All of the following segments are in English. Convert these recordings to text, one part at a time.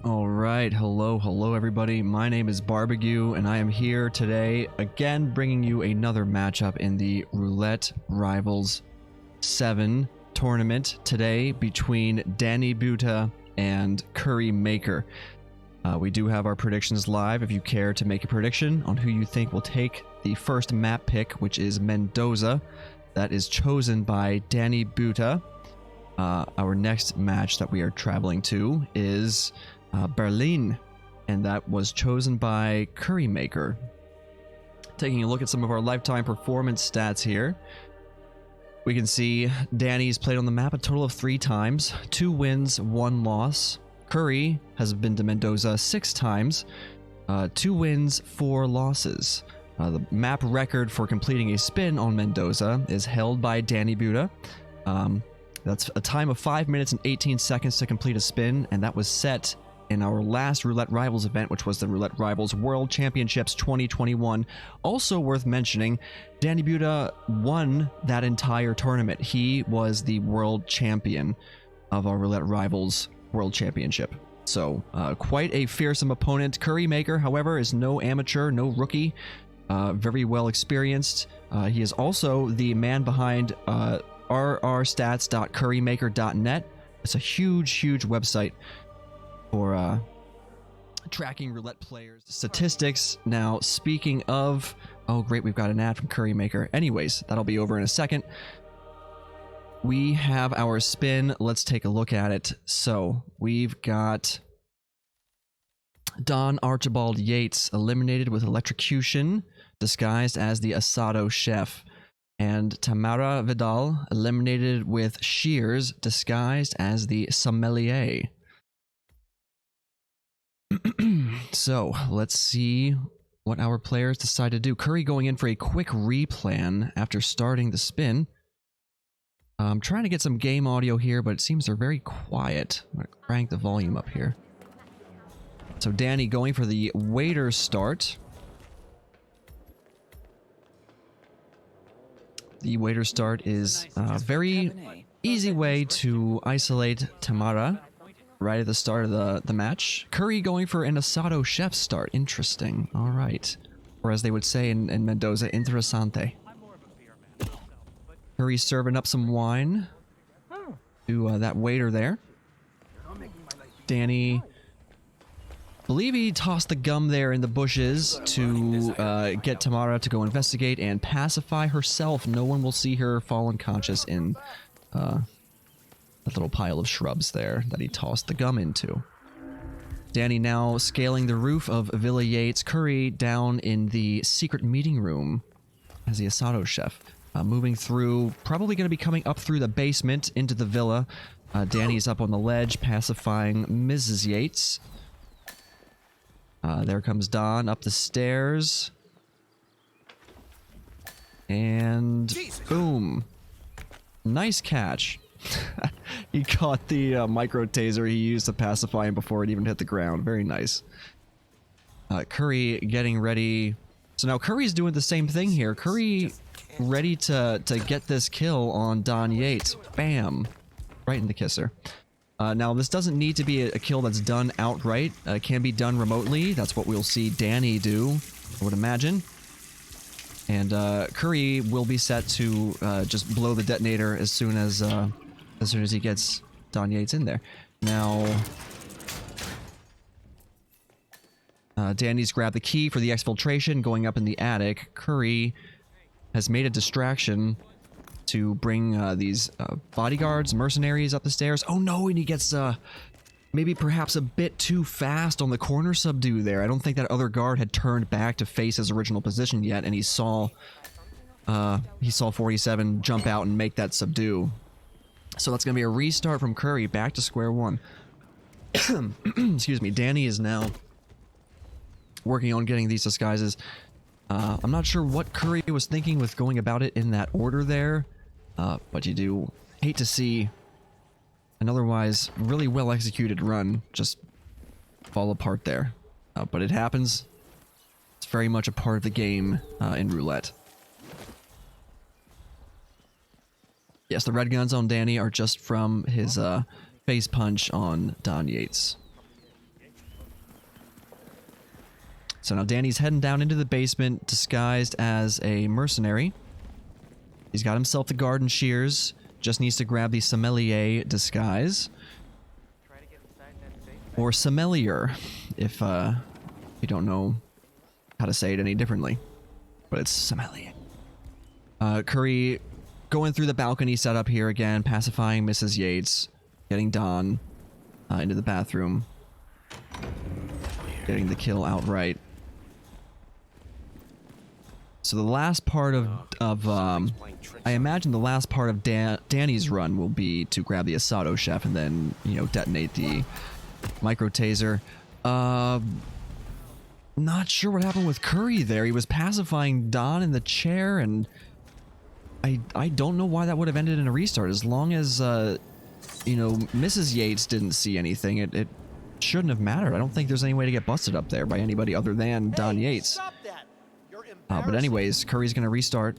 All right, hello everybody. My name is Barbecue, and I am here today again bringing you another matchup in the Roulette Rivals 7 tournament today between DaniButa and CurryMaker. We do have our predictions live if you care to make a prediction on who you think will take the first map pick, which is Mendoza. That is chosen by DaniButa. Our next match that we are traveling to is Berlin, and that was chosen by CurryMaker. Taking a look at some of our lifetime performance stats here, we can see Danny's played on the map a total of 3 times, 2 wins, 1 loss. Curry has been to Mendoza 6 times, 2 wins, 4 losses. The map record for completing a spin on Mendoza is held by DaniButa. That's a time of 5 minutes and 18 seconds to complete a spin, and that was set in our last Roulette Rivals event, which was the Roulette Rivals World Championships 2021. Also worth mentioning, DaniButa won that entire tournament. He was the world champion of our Roulette Rivals World Championship. So, quite a fearsome opponent. CurryMaker, however, is no amateur, no rookie. Very well experienced. He is also the man behind rrstats.currymaker.net. It's a huge website for tracking roulette players' statistics. Now, speaking of... Oh, great, we've got an ad from CurryMaker. Anyways, that'll be over in a second. We have our spin. Let's take a look at it. So, we've got Don Archibald Yates eliminated with electrocution, disguised as the Asado chef. And Tamara Vidal eliminated with shears, disguised as the sommelier. So, let's see what our players decide to do. Curry going in for a quick replan after starting the spin. I'm trying to get some game audio here, but it seems they're very quiet. I'm going to crank the volume up here. So Danny going for the waiter start. The waiter start is a very easy way to isolate Tamara right at the start of the match. Curry going for an Asado chef start. Interesting. All right. Or as they would say in Mendoza, interessante. Curry serving up some wine to that waiter there. Danny, I believe he tossed the gum there in the bushes to get Tamara to go investigate and pacify herself. No one will see her fall unconscious in that little pile of shrubs there that he tossed the gum into. Danny now scaling the roof of Villa Yates. Curry down in the secret meeting room as the Asado chef. Moving through, probably going to be coming up through the basement into the villa. Danny's up on the ledge pacifying Mrs. Yates. There comes Don up the stairs. And boom. Nice catch. He caught the micro taser he used to pacify him before it even hit the ground. Very nice. Curry getting ready. So now Curry's doing the same thing here. Curry ready to get this kill on Don Yates. Bam. Right in the kisser. Now, this doesn't need to be a kill that's done outright. It can be done remotely. That's what we'll see Danny do, I would imagine. And Curry will be set to just blow the detonator as soon as he gets Don Yates in there. Now, Danny's grabbed the key for the exfiltration, going up in the attic. Curry has made a distraction to bring these bodyguards, mercenaries up the stairs. Oh no, and he gets maybe perhaps a bit too fast on the corner subdue there. I don't think that other guard had turned back to face his original position yet, and he saw 47 jump out and make that subdue. So that's going to be a restart from Curry, back to square one. Excuse me. Danny is now working on getting these disguises. I'm not sure what Curry was thinking with going about it in that order there, but you do hate to see an otherwise really well executed run just fall apart there. But it happens. It's very much a part of the game in roulette. Yes, the red guns on Danny are just from his face punch on Don Yates. So now Danny's heading down into the basement disguised as a mercenary. He's got himself the garden shears. Just needs to grab the sommelier disguise. Or sommelier, if you don't know how to say it any differently. But it's sommelier. Curry going through the balcony setup here again, pacifying Mrs. Yates, getting Don into the bathroom, getting the kill outright. So the last part of I imagine the last part of Danny's run will be to grab the Asado chef and then, you know, detonate the micro taser. Not sure what happened with Curry there. He was pacifying Don in the chair, and I don't know why that would have ended in a restart. As long as you know, Mrs. Yates didn't see anything, it shouldn't have mattered. I don't think there's any way to get busted up there by anybody other than Don Yates. But anyways, Curry's gonna restart.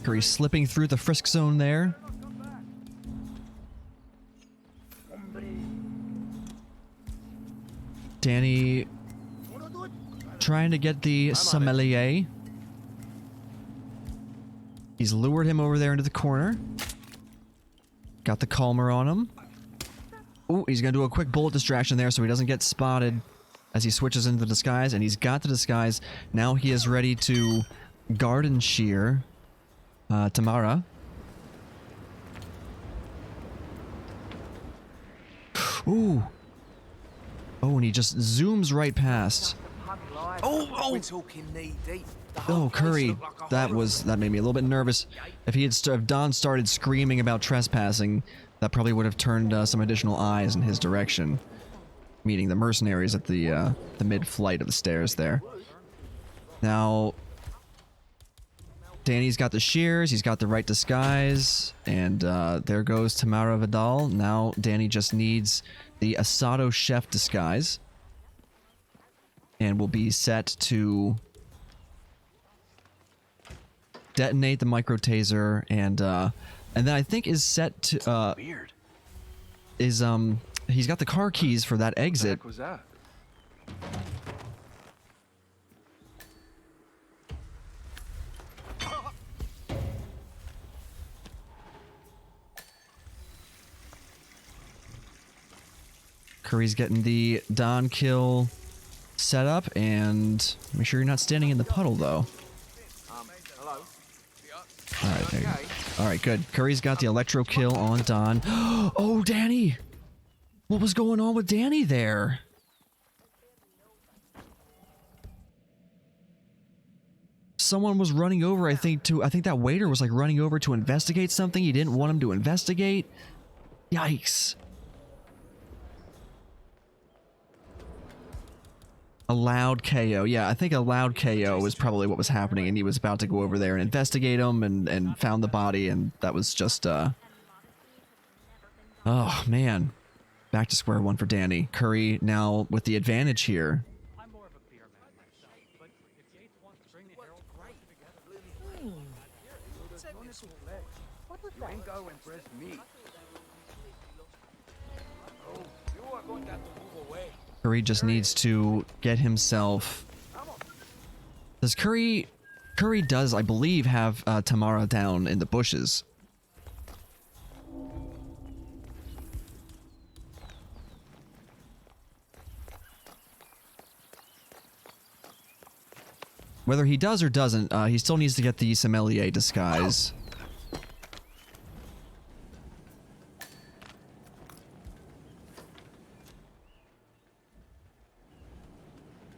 Curry slipping through the frisk zone there. Danny trying to get the sommelier. He's lured him over there into the corner. Got the calmer on him. Oh, he's gonna do a quick bullet distraction there so he doesn't get spotted as he switches into the disguise, and he's got the disguise. Now he is ready to garden shear Tamara. Ooh. Oh, and he just zooms right past. Oh, Curry. That made me a little bit nervous. If Don started screaming about trespassing, that probably would have turned some additional eyes in his direction. Meeting the mercenaries at the mid-flight of the stairs there. Now, Danny's got the shears, he's got the right disguise, and there goes Tamara Vidal. Now Danny just needs the Asado chef disguise, and will be set to detonate the micro taser, and then I think is set to he's got the car keys for that exit. What the heck was that? Curry's getting the Don kill set up, and make sure you're not standing in the puddle, though. Hello? Alright, there you go. Alright, good. Curry's got the electro kill on Don. Oh, Danny! What was going on with Danny there? Someone was running over, I think that waiter was like running over to investigate something he didn't want him to investigate. Yikes. A loud KO. Yeah, I think a loud KO was probably what was happening, and he was about to go over there and investigate him and found the body, and that was just, oh, man. Back to square one for Danny. Curry now with the advantage here. I'm more of a beer man myself, but if Yates wants to bring the Herald together... You ain't go impress me. Oh, you are going to have to move away. Curry just needs to get himself... Does Curry does, I believe, have Tamara down in the bushes. Whether he does or doesn't, he still needs to get the sommelier disguise.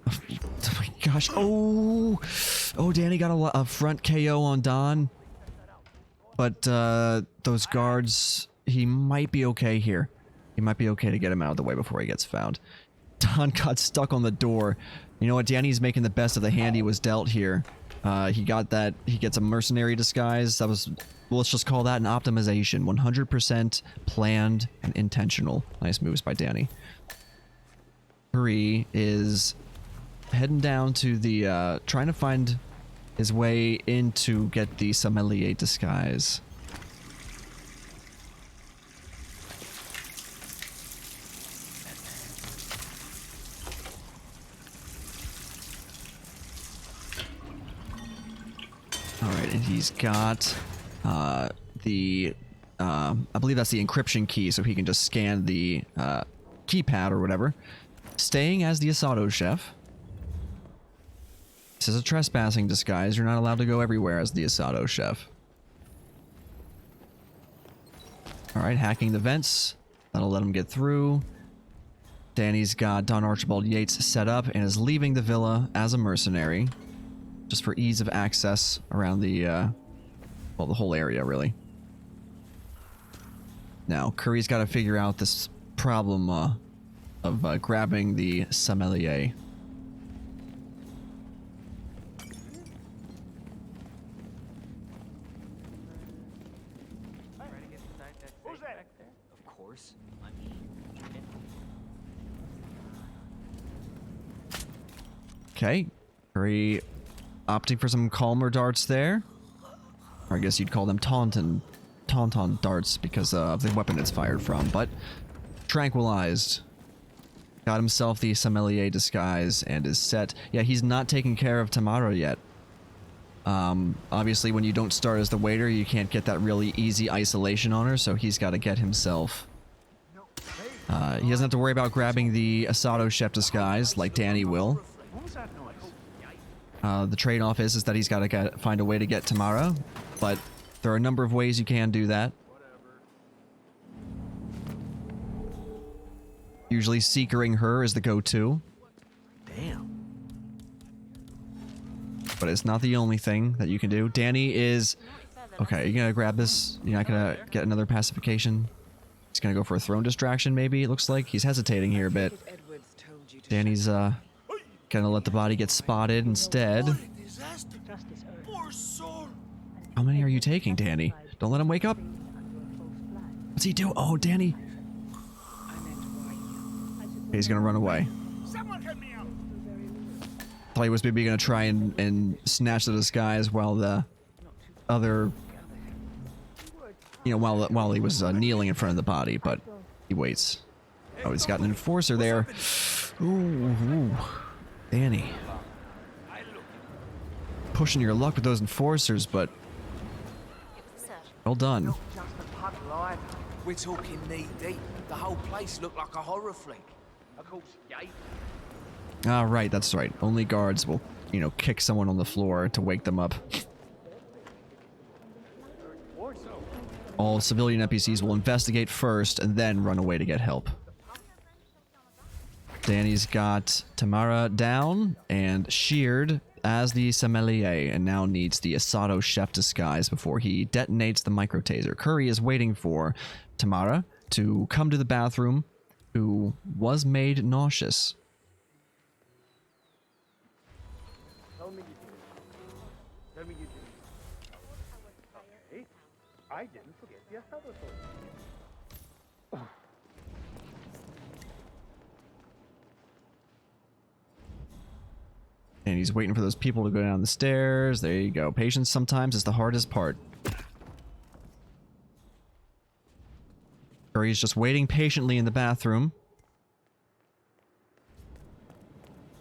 Oh my gosh. Oh, Danny got a front KO on Don. But those guards, he might be okay here. He might be okay to get him out of the way before he gets found. Don got stuck on the door. You know what? Danny's making the best of the hand he was dealt here. He got that. He gets a mercenary disguise. That was, well, let's just call that an optimization. 100% planned and intentional. Nice moves by Danny. Curry is heading down to the, trying to find his way in to get the sommelier disguise. and he's got the I believe that's the encryption key, so he can just scan the keypad or whatever. Staying as the asado chef. This is a trespassing disguise. You're not allowed to go everywhere as the asado chef. Alright, hacking the vents. That'll let him get through. Danny's got Don Archibald Yates set up and is leaving the villa as a mercenary. Just for ease of access around the, well, the whole area, really. Now, Curry's got to figure out this problem of grabbing the sommelier. Who's that? Of course. I mean, Okay, Curry opting for some calmer darts there. Or I guess you'd call them tauntaun darts because of the weapon it's fired from, but tranquilized. Got himself the sommelier disguise and is set. Yeah, he's not taking care of Tamara yet. Obviously when you don't start as the waiter, you can't get that really easy isolation on her, so he's got to get himself. He doesn't have to worry about grabbing the asado chef disguise like Danny will. What was that noise? The trade-off is that he's got to find a way to get Tamara, but there are a number of ways you can do that. Usually seekering her is the go-to. Damn. But it's not the only thing that you can do. Danny is... Okay, you're gonna grab this. You're not gonna get another pacification. He's gonna go for a throne distraction, maybe, it looks like. He's hesitating here a bit. Danny's, gonna let the body get spotted instead. How many are you taking, Danny? Don't let him wake up. What's he do? Oh, Danny. Okay, he's gonna run away. Thought he was maybe gonna try and snatch the disguise while the other, you know, while he was kneeling in front of the body, but he waits. Oh, he's got an enforcer there. Ooh, Danny. Pushing your luck with those enforcers, but well done. We're talking knee deep. The whole place looked like a horror flick. Of course, yay. Ah, right, that's right. Only guards will, you know, kick someone on the floor to wake them up. All civilian NPCs will investigate first and then run away to get help. Danny's got Tamara down and sheared as the sommelier and now needs the asado chef disguise before he detonates the microtaser. Curry is waiting for Tamara to come to the bathroom, who was made nauseous. Tell me you did. Tell me you did. Okay. I didn't forget the asado sauce. And he's waiting for those people to go down the stairs. There you go. Patience sometimes is the hardest part. Curry's just waiting patiently in the bathroom.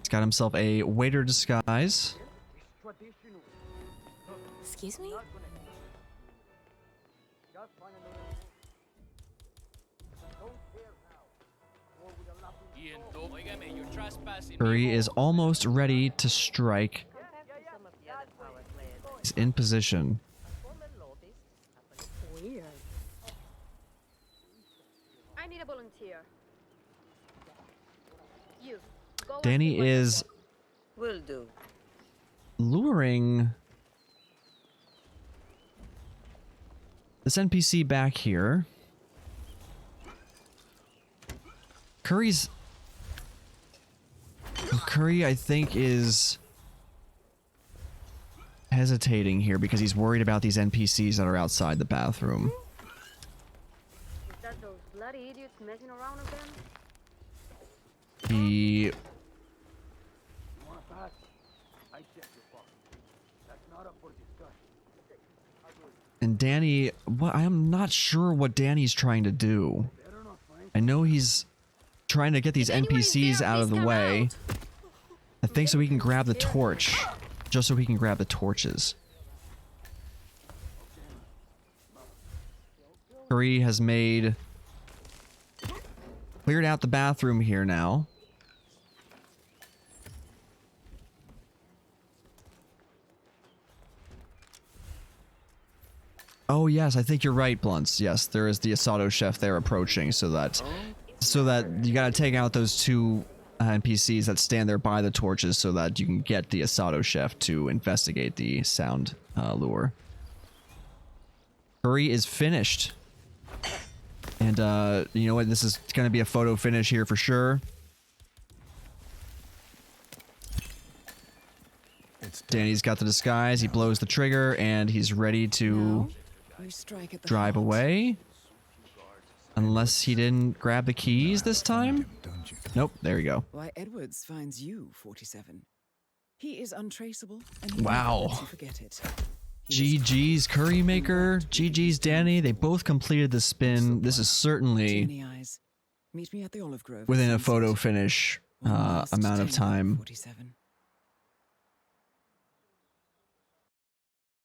He's got himself a waiter disguise. Excuse me? Curry is almost ready to strike. He's in position. Weird. I need a volunteer. You. Go and Danny see what is Will do. luring this NPC back here. Curry, I think, is hesitating here because he's worried about these NPCs that are outside the bathroom. Is that those bloody idiots messing around again? He... You want to pass? I check your pocket. That's not up for discussion. Okay, I'll do it. And Danny... Well, I'm not sure what Danny's trying to do. Better not find I know he's trying to get these If anybody's NPCs there, out of please the come way. out. I think so he can grab the torch. Just so he can grab the torches. Curry has cleared out the bathroom here now. Oh yes, I think you're right, Blunts. Yes, there is the Asado chef there approaching, so that you gotta take out those two NPCs that stand there by the torches so that you can get the Asado chef to investigate the sound lure. Curry is finished. And you know what, this is gonna be a photo finish here for sure. Danny's got the disguise, he blows the trigger, and he's ready to drive away. Unless he didn't grab the keys this time? Nope, there we go. Why Edwards finds you, 47. He is untraceable, and he Wow. never lets you forget it. He is GG's CurryMaker, GG's Danny, they both completed the spin. This is certainly Gemini eyes. Meet me at the Olive Grove. within a at photo sunset. finish One last amount of tango, time. 47.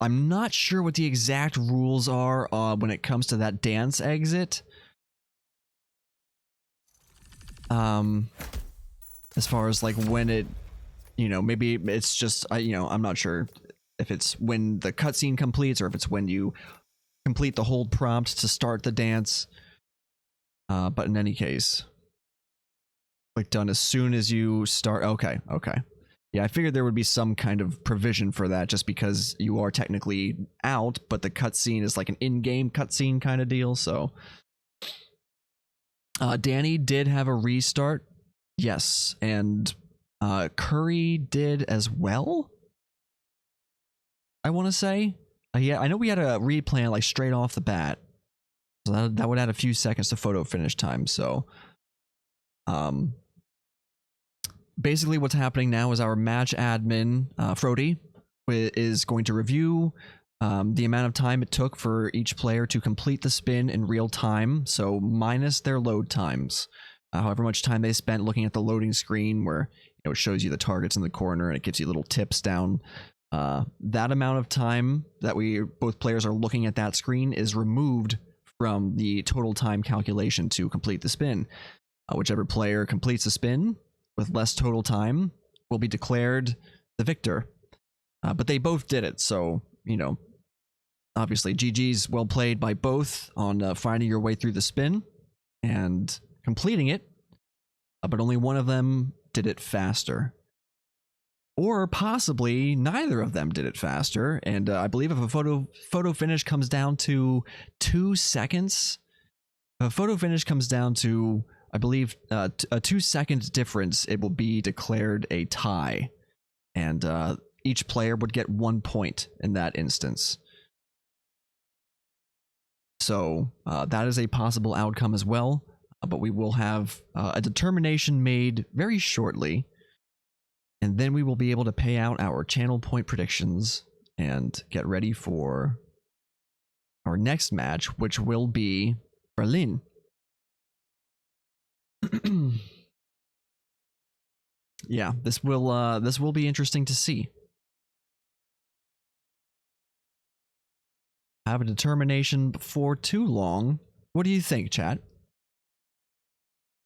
I'm not sure what the exact rules are when it comes to that dance exit. As far as like when it, you know, maybe it's just, you know, I'm not sure if it's when the cutscene completes or if it's when you complete the hold prompt to start the dance. But in any case, click done as soon as you start. Okay, okay. Yeah, I figured there would be some kind of provision for that just because you are technically out, but the cutscene is like an in-game cutscene kind of deal, so. Danny did have a restart. Yes, and Curry did as well, I want to say. Yeah, I know we had a replan like straight off the bat. So that would add a few seconds to photo finish time, so. Basically what's happening now is our match admin, Frody, is going to review the amount of time it took for each player to complete the spin in real time, so minus their load times. However much time they spent looking at the loading screen where, you know, it shows you the targets in the corner and it gives you little tips down. That amount of time that both players are looking at that screen is removed from the total time calculation to complete the spin. Whichever player completes the spin with less total time will be declared the victor. But they both did it, so, you know, obviously GG's well played by both on finding your way through the spin and completing it, but only one of them did it faster. Or possibly neither of them did it faster, and I believe if a photo finish comes down to 2 seconds, if a photo finish comes down to, I believe, a 2-second difference, it will be declared a tie. And each player would get 1 point in that instance. So that is a possible outcome as well. But we will have a determination made very shortly. And then we will be able to pay out our channel point predictions and get ready for our next match, which will be Berlin. Yeah, this will be interesting to see. Have a determination before too long. What do you think, chat?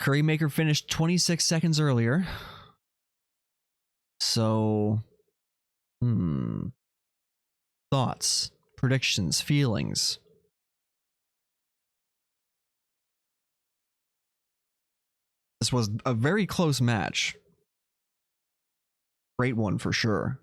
CurryMaker finished 26 seconds earlier. So, thoughts, predictions, feelings. This was a very close match. Great one for sure.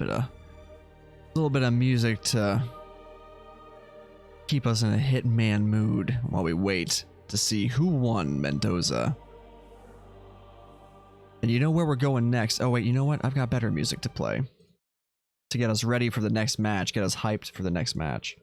A little bit of music to keep us in a hitman mood while we wait to see who won Mendoza. And you know where we're going next. Oh wait, you know what? I've got better music to play to get us ready for the next match, get us hyped for the next match.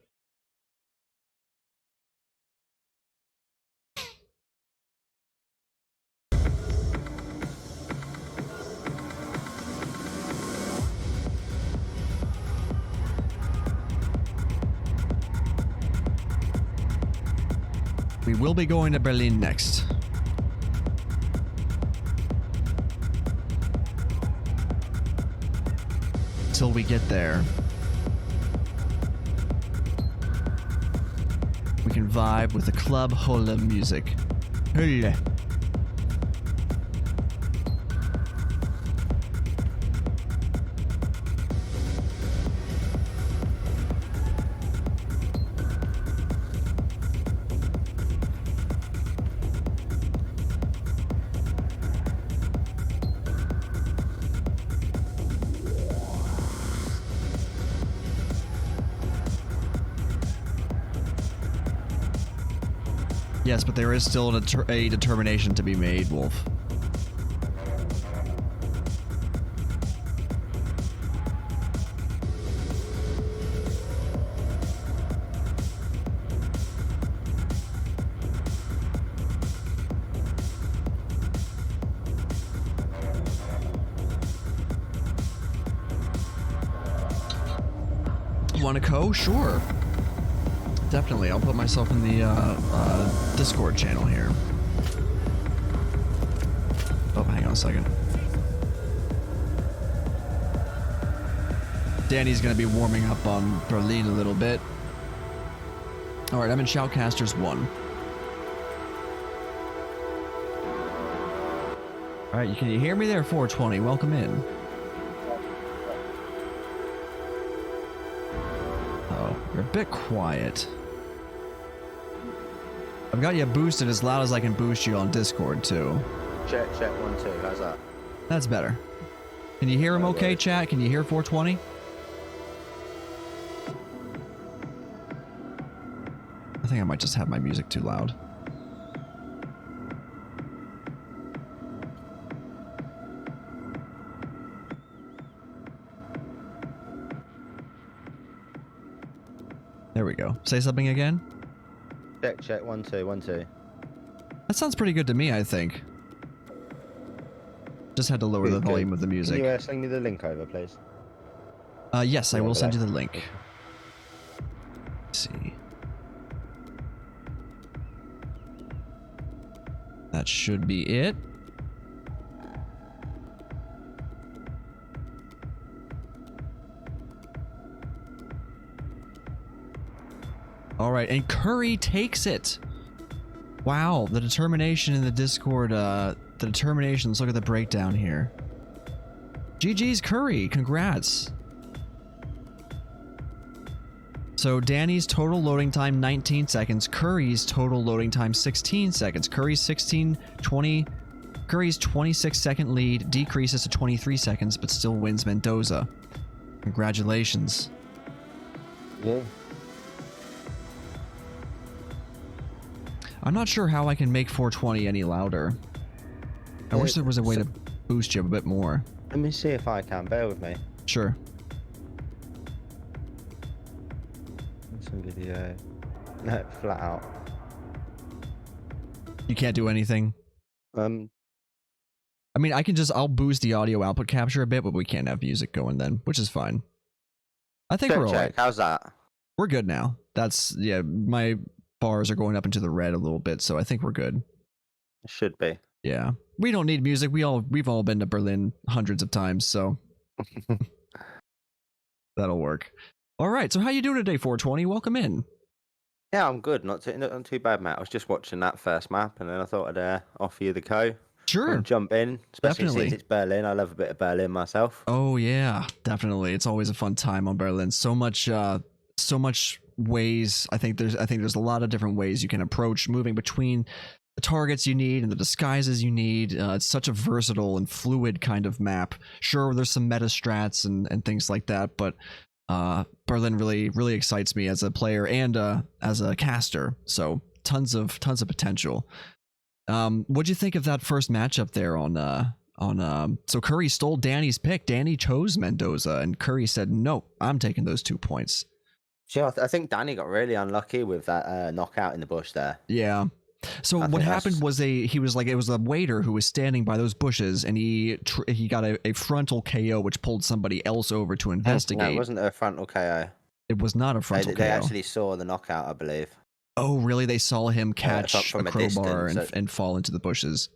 We will be going to Berlin next. Till we get there, we can vibe with the club Hölle music. Hölle. Yes, but there is still a determination to be made, Wolf. Want to go? Sure. Definitely. I'll put myself in the Discord channel here. Oh, hang on a second. Danny's going to be warming up on Berlin a little bit. Alright, I'm in Shoutcasters 1. Alright, can you hear me there, 420? Welcome in. Oh, you're a bit quiet. I've got you boosted as loud as I can boost you on Discord, too. Check, 1, 2. How's that? That's better. Can you hear him okay, chat? Can you hear 420? I think I might just have my music too loud. There we go. Say something again? Check, 1, 2, 1, 2. That sounds pretty good to me, I think. Just had to lower the volume of the music. Can you send me the link over, please? Yes, I will send you the link. Let's see. That should be it. All right, and Curry takes it. Wow, the determination in the Discord, the determination. Let's look at the breakdown here. GG's Curry, congrats. So Danny's total loading time 19 seconds, Curry's total loading time 16 seconds. Curry's 26 second lead decreases to 23 seconds, but still wins Mendoza. Congratulations. Yeah. I'm not sure how I can make 420 any louder. I wish there was a way to boost you a bit more. Let me see if I can. Bear with me. Sure. Some video. No, flat out. You can't do anything? I mean, I'll boost the audio output capture a bit, but we can't have music going then, which is fine. I think we're alright. How's that? We're good now. Yeah, my bars are going up into the red a little bit, so I think we're good. It should be. Yeah. We don't need music. We've all been to Berlin hundreds of times, so that'll work. All right, so how you doing today, 420? Welcome in. Yeah, I'm good. Not too bad, Matt. I was just watching that first map, and then I thought I'd offer you the co. Sure. Jump in, especially Definitely. since it's Berlin. I love a bit of Berlin myself. Oh yeah, definitely. It's always a fun time on Berlin. So much ways. I think there's a lot of different ways you can approach moving between the targets you need and the disguises you need. It's such a versatile and fluid kind of map. Sure, there's some meta strats and things like that, but Berlin really excites me as a player and as a caster. So tons of potential. What'd you think of that first matchup there on so Curry stole Danny's pick. Danny chose Mendoza and Curry said, "No, I'm taking those 2 points." Yeah, I think Danny got really unlucky with that knockout in the bush there. Yeah. So what happened was it was a waiter who was standing by those bushes, and he got a frontal KO, which pulled somebody else over to investigate. No, it wasn't a frontal KO. It was not a frontal KO. They actually saw the knockout, I believe. Oh, really? They saw him catch from a a crowbar distance, and fall into the bushes.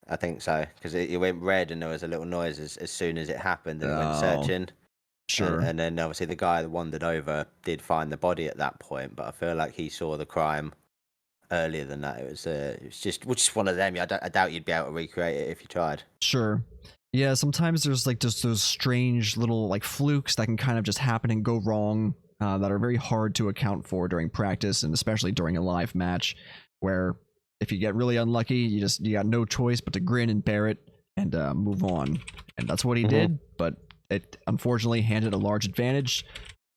I think so, because it went red and there was a little noise as soon as it happened, and it went Oh, searching. sure. And then obviously the guy that wandered over did find the body at that point, but I feel like he saw the crime earlier than that. It was just one of them. I doubt you'd be able to recreate it if you tried. Sure. Yeah, sometimes there's like just those strange little like flukes that can kind of just happen and go wrong that are very hard to account for during practice, and especially during a live match, where if you get really unlucky, you got no choice but to grin and bear it and move on. And that's what he did, but it unfortunately handed a large advantage.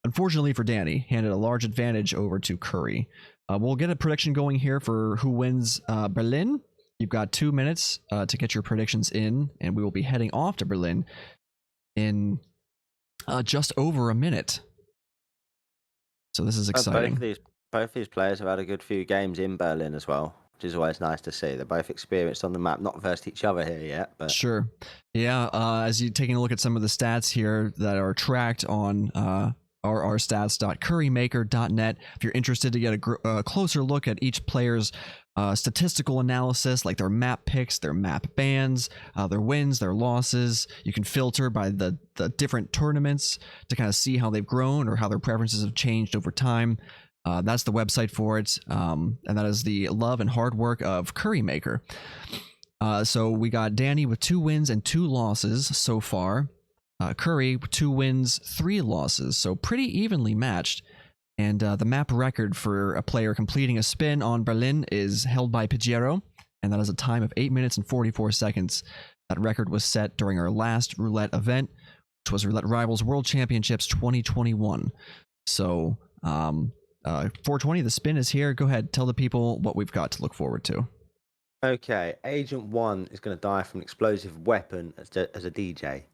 Unfortunately for Danny, handed a large advantage over to Curry. We'll get a prediction going here for who wins Berlin. You've got 2 minutes to get your predictions in, and we will be heading off to Berlin in just over a minute. So this is exciting. Both of these players have had a good few games in Berlin as well, which is always nice to see. They're both experienced on the map, not versed each other here yet. But sure. Yeah, as you're taking a look at some of the stats here that are tracked on rrstats.currymaker.net, if you're interested to get a closer look at each player's statistical analysis, like their map picks, their map bans, their wins, their losses, you can filter by the different tournaments to kind of see how they've grown or how their preferences have changed over time. That's the website for it, and that is the love and hard work of CurryMaker. So we got Danny with 2 wins and 2 losses so far. Curry, 2 wins, 3 losses, so pretty evenly matched. And the map record for a player completing a spin on Berlin is held by Pajero, and that is a time of 8 minutes and 44 seconds. That record was set during our last roulette event, which was Roulette Rivals World Championships 2021. So, 420, the spin is here. Go ahead, tell the people what we've got to look forward to. Okay, Agent 1 is going to die from an explosive weapon as a DJ.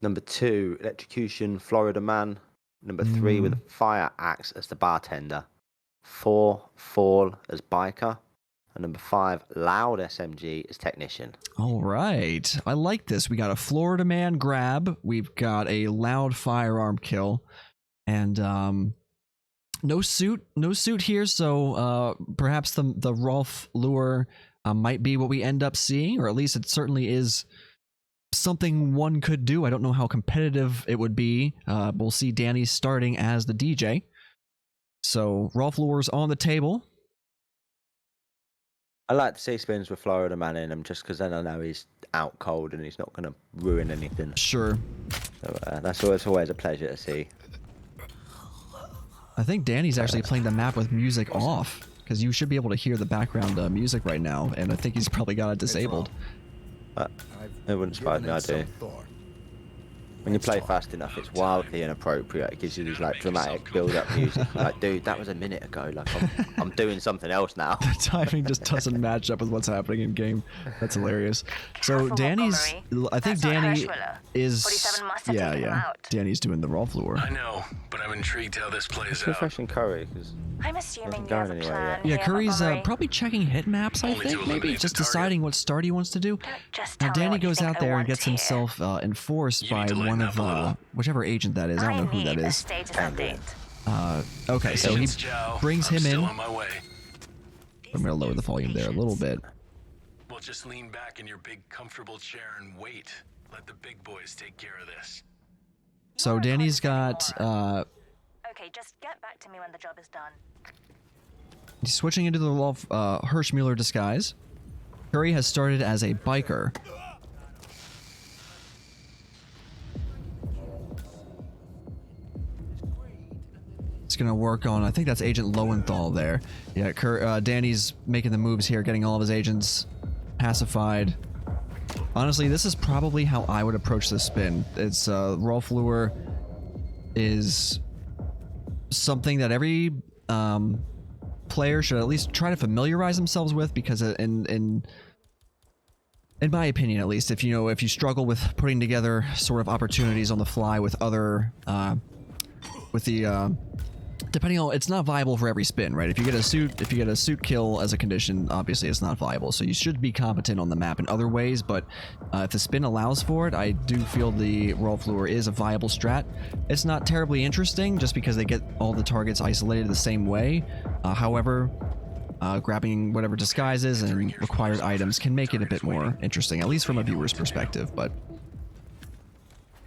Number 2, Electrocution, Florida Man. Number 3 with a fire axe as the bartender. 4, Fall as biker. And number 5, Loud SMG as technician. All right. I like this. We got a Florida Man grab. We've got a loud firearm kill. And no suit here, so perhaps the Rolf lure might be what we end up seeing, or at least it certainly is something one could do. I don't know how competitive it would be. We'll see Danny starting as the DJ. So Rolf lure's on the table. I like to see spins with Florida Man in them just because then I know he's out cold and he's not going to ruin anything. Sure. So that's always a pleasure to see. I think Danny's actually playing the map with music off, because you should be able to hear the background music right now, and I think he's probably got it disabled. It wouldn't surprise me, I do. When you play fast enough, it's wildly inappropriate. It gives you these like dramatic build-up music. Like, dude, that was a minute ago. Like, I'm doing something else now. The timing just doesn't match up with what's happening in game. That's hilarious. So Danny's, I think Danny is, yeah. Danny's doing the Rolf lure. I know, but I'm intrigued how this plays It's out. refreshing Curry because I'm assuming you haven't you have a gone anywhere plan. yet. Yeah, Curry's probably checking hit maps, I Only to think. Maybe eliminate just the target. deciding what start he wants to do. Just Now tell me Danny what you goes think out I there and want gets to hear. himself enforced You by need to lighten one up a little. of whichever agent that is. I don't know who that need a is. status update. Okay, so he Patience, Joe. brings I'm him still in. on my way. I'm gonna lower the volume there a little bit. We'll just lean back in your big comfortable chair and wait. Let the big boys take care of this. So Danny's got Okay, just get back to me when the job is done. he's switching into the Rolf Hirschmuller disguise. Curry has started as a biker. It's gonna work on, I think that's Agent Lowenthal there. Yeah, Danny's making the moves here, getting all of his agents pacified. Honestly, this is probably how I would approach this spin. It's Rolf lure is something that every player should at least try to familiarize themselves with, because in my opinion, at least, if you struggle with putting together sort of opportunities on the fly with other with the Depending on, it's not viable for every spin, right? If you get a suit kill as a condition, obviously it's not viable. So you should be competent on the map in other ways, but if the spin allows for it, I do feel the Rolf Lure is a viable strat. It's not terribly interesting just because they get all the targets isolated the same way. However, grabbing whatever disguises and required items can make it a bit more interesting, at least from a viewer's perspective, but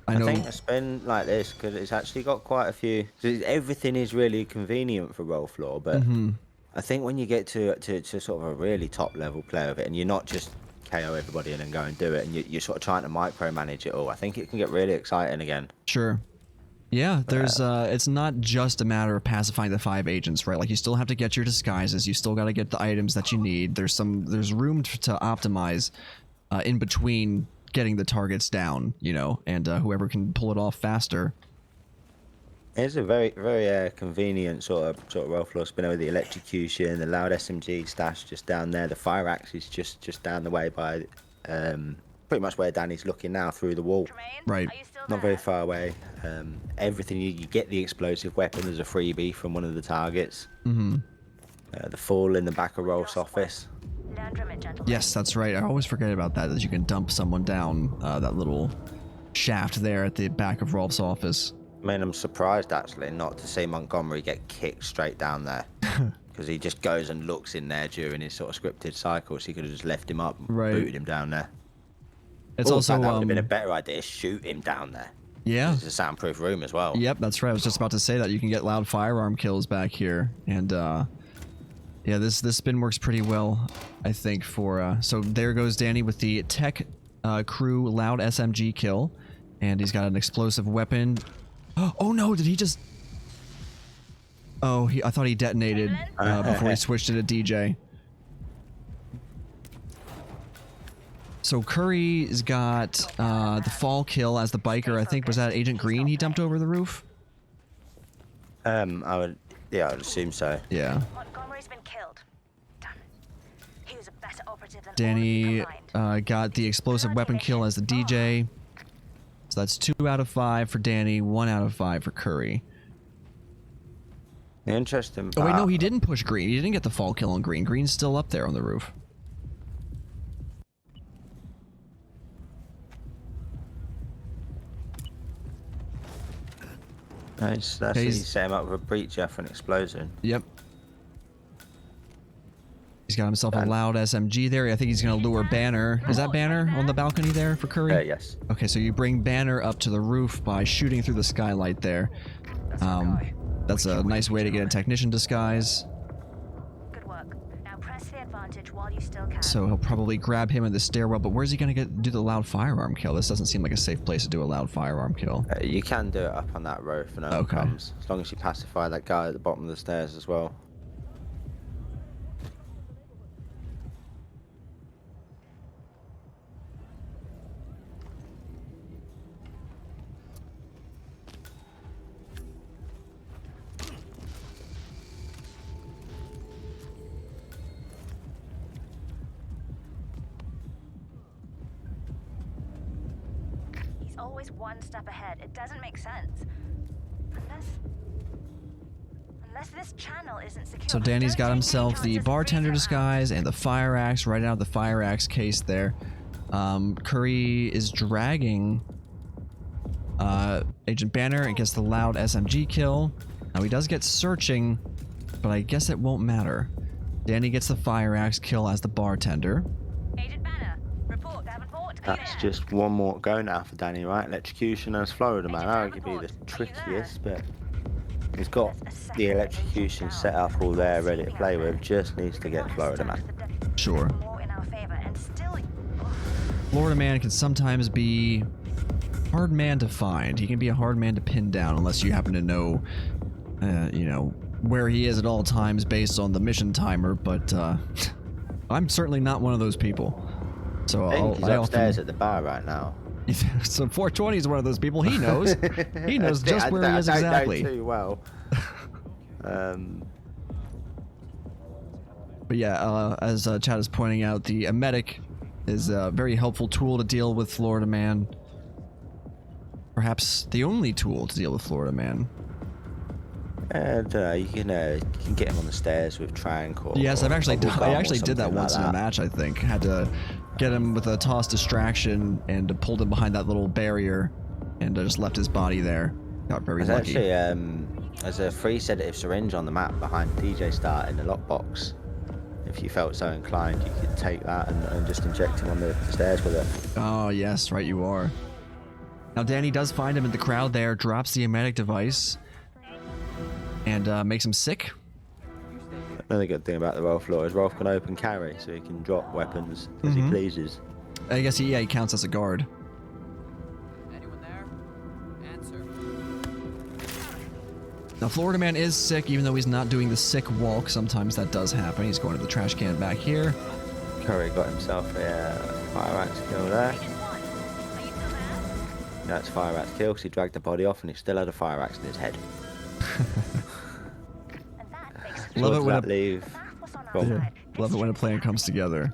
I think a spin like this, because it's actually got quite a few. Everything is really convenient for Rolf Lore, but I think when you get to sort of a really top level player of it, and you're not just KO everybody and then go and do it, and you're sort of trying to micromanage it all, I think it can get really exciting again. Sure. Yeah, there's it's not just a matter of pacifying the 5 agents, right? Like you still have to get your disguises, you still got to get the items that you need. There's room to optimize in between getting the targets down, you know, and whoever can pull it off faster. It's a very convenient sort of Rolf Lore spinner with the electrocution, the loud SMG stash just down there, the fire axe is just down the way by pretty much where Danny's looking now, through the wall. Right. Not very far away. Everything you get the explosive weapon as a freebie from one of the targets. The fall in the back of Rolf's office. Yes, that's right. I always forget about that you can dump someone down that little shaft there at the back of Rolf's office. I mean, I'm surprised actually not to see Montgomery get kicked straight down there. Because he just goes and looks in there during his sort of scripted cycles. He could have just left him up and booted him down there. It's also that would have been a better idea. Shoot him down there. Yeah. It's a soundproof room as well. Yep, that's right. I was just about to say that you can get loud firearm kills back here, and yeah, this spin works pretty well, I think. For so there goes Danny with the tech crew loud SMG kill, and he's got an explosive weapon. Oh no! Did he just? Oh, I thought he detonated before he switched to DJ. So Curry's got the fall kill as the biker. I think was that Agent Green he dumped over the roof. I would assume so. Yeah. Montgomery's been killed. Damn. He was a better operative than Danny all of you combined. got the explosive weapon kill as the DJ. So that's 2 out of 5 for Danny, 1 out of 5 for Curry. Interesting. Oh wait, no, he didn't push Green. He didn't get the fall kill on Green. Green's still up there on the roof. Nice. That's Okay, he set him up with a breacher for an explosion. Yep. He's got himself a loud SMG there. I think he's going to lure Banner. Is that Banner on the balcony there for Curry? Yes. Okay, so you bring Banner up to the roof by shooting through the skylight there. That's a nice way to get a technician disguise. Good work. Now press the advantage while you still can. So he'll probably grab him in the stairwell, but where's he going to do the loud firearm kill? This doesn't seem like a safe place to do a loud firearm kill. You can do it up on that roof when no one comes, as long as you pacify that guy at the bottom of the stairs as well. Always one step ahead. It doesn't make sense. Unless this channel isn't secure. So Danny's got himself the bartender disguise and the fire axe right out of the fire axe case there. Curry is dragging Agent Banner and gets the loud SMG kill. Now he does get searching, but I guess it won't matter. Danny gets the fire axe kill as the bartender. Agent Banner, report Davenport. That's just one more go now for Danny, right? Electrocution as Florida Man. Arguably the trickiest, but he's got the electrocution set up all there, ready to play with. Just needs to get Florida Man. Sure. Florida Man can sometimes be a hard man to find. He can be a hard man to pin down unless you happen to know, you know, where he is at all times based on the mission timer, but I'm certainly not one of those people. So I think he's upstairs at the bar right now. So 420 is one of those people. He knows. He knows just where he is exactly. I don't know too well. But yeah, as Chad is pointing out, the medic is a very helpful tool to deal with Florida Man. Perhaps the only tool to deal with Florida Man. And you can get him on the stairs with Trank or. Yes, I've actually or I actually or did that something once like in a that. match. I think had to get him with a toss distraction and pulled him behind that little barrier, and just left his body there. Got very There's lucky. actually there's a free sedative syringe on the map behind DJ Start in the lockbox. If you felt so inclined, you could take that and just inject him on the stairs with it. Oh yes, right you are. Now Danny does find him in the crowd there, drops the emetic device, and makes him sick. Another good thing about the Rolf law is Rolf can open carry, so he can drop weapons as he pleases. I guess he counts as a guard. Anyone there? Answer. Now Florida Man is sick, even though he's not doing the sick walk. Sometimes that does happen. He's going to the trash can back here. Curry got himself a fire axe kill there. Agent 1, are you still there? That's fire axe kill because he dragged the body off and he still had a fire axe in his head. And that makes Love it when that leave. that was on Go our on. side. Love it when a plan comes together.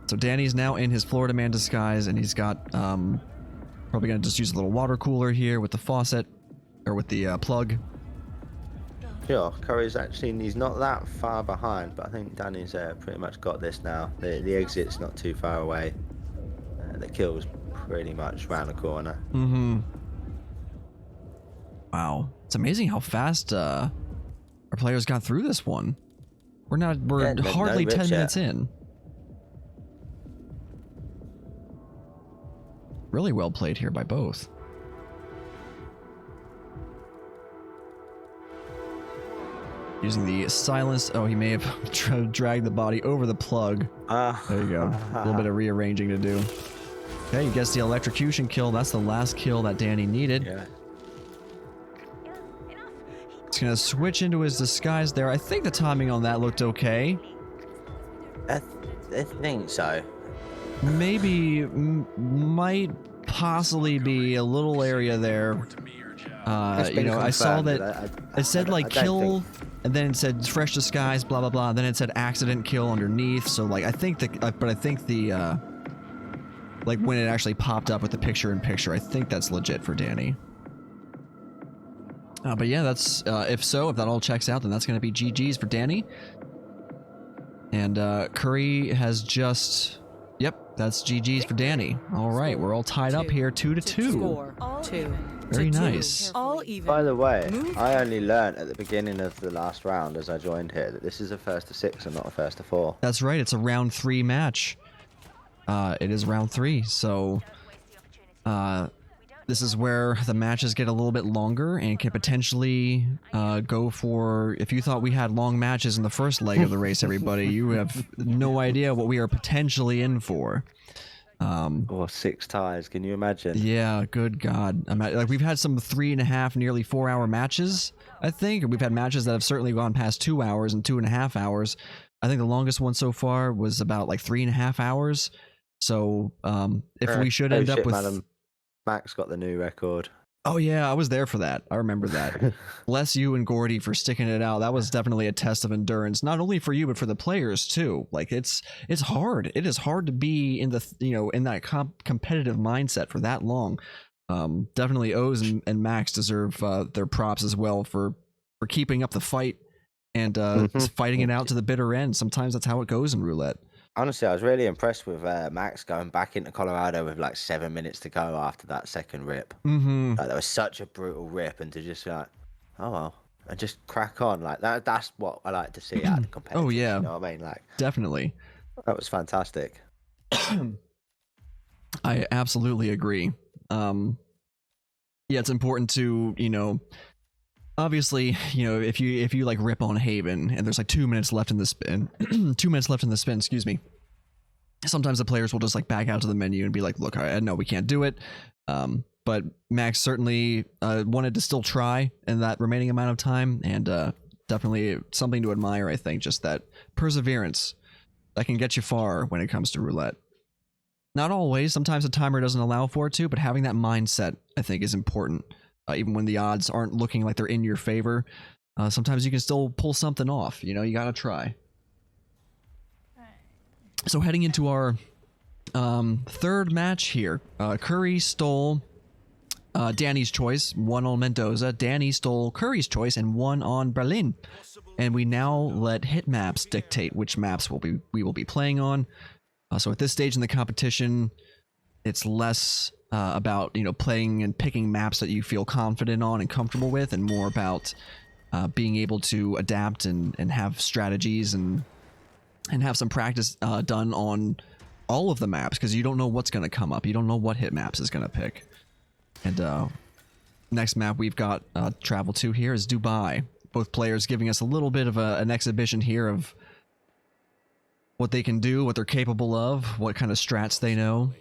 So Danny's now in his Florida Man disguise, and he's got probably gonna just use a little water cooler here with the faucet or with the plug. Sure, Curry's actually, he's not that far behind, but I think Danny's pretty much got this now. The exit's not too far away. The kill's pretty much round the corner. Wow, it's amazing how fast our players got through this one. We're Yeah, no hardly 10 rips yet. minutes in. Really well played here by both. Using the silence. Oh, he may have dragged the body over the plug. There you go. A little bit of rearranging to do. Okay, he gets the electrocution kill. That's the last kill that Danny needed. Yeah. He's gonna switch into his disguise there. I think the timing on that looked okay. I think so. Maybe might possibly be a little area there. It's You been know, I saw confirmed, that I it said don't- like I don't kill, think- and then it said fresh disguise, blah blah blah. Then it said accident kill underneath. So like I think but I think the like when it actually popped up with the picture in picture, I think that's legit for Danny. But yeah, that's if that all checks out, then that's going to be GG's for Danny. And Curry has just, yep, that's GG's for Danny. All right, we're all tied up here, 2-2. Score 2. Very to 2. nice. All even. By the way, Move. I only learnt at the beginning of the last round as I joined here that this is a first to 6 and not a first to 4. That's right. It's a round 3 match. It is round 3, so this is where the matches get a little bit longer and can potentially go for. If you thought we had long matches in the first leg of the race, everybody, you have no idea what we are potentially in for. Or 6 ties, can you imagine? Yeah, good God. Like we've had some 3.5, nearly 4-hour matches, I think. We've had matches that have certainly gone past 2 hours and 2.5 hours. I think the longest one so far was about like 3.5 hours. So if we should end up with... Madam. Max got the new record. Oh yeah, I was there for that. I remember that. Bless you and Gordy for sticking it out. That was definitely a test of endurance, not only for you but for the players too. Like it's hard. It is hard to be in the in that competitive mindset for that long. Definitely Oz and Max deserve their props as well for keeping up the fight and fighting it out to the bitter end. Sometimes that's how it goes in roulette. Honestly, I was really impressed with Max going back into Colorado with like 7 minutes to go after that second rip. Mm-hmm. Like, that was such a brutal rip, and to just like, oh well, and just crack on like that. That's what I like to see out of the competitors. Oh yeah, you know what I mean? Like definitely. that was fantastic. I absolutely agree. Yeah, it's important to, obviously, if you like rip on Haven and there's like 2 minutes left in the spin, 2 minutes left in the spin, excuse me. Sometimes the players will just like back out to the menu and be like, look, I know we can't do it. But Max certainly wanted to still try in that remaining amount of time, and definitely something to admire, I think, just that perseverance that can get you far when it comes to roulette. Not always, sometimes the timer doesn't allow for it to, but having that mindset, I think, is important. Even when the odds aren't looking like they're in your favor, sometimes you can still pull something off. You gotta try. So heading into our third match here, Curry stole Danny's choice, 1 on Mendoza. Danny stole Curry's choice and 1 on Berlin. And we now let hit maps dictate which maps we will be playing on. So at this stage in the competition, it's less about, you know, playing and picking maps that you feel confident on and comfortable with, and more about being able to adapt and have strategies and have some practice done on all of the maps, because you don't know what's going to come up. You don't know what hit maps is going to pick. And next map we've got travel to here is Dubai. Both players giving us a little bit of an exhibition here of what they can do, what they're capable of, what kind of strats they know.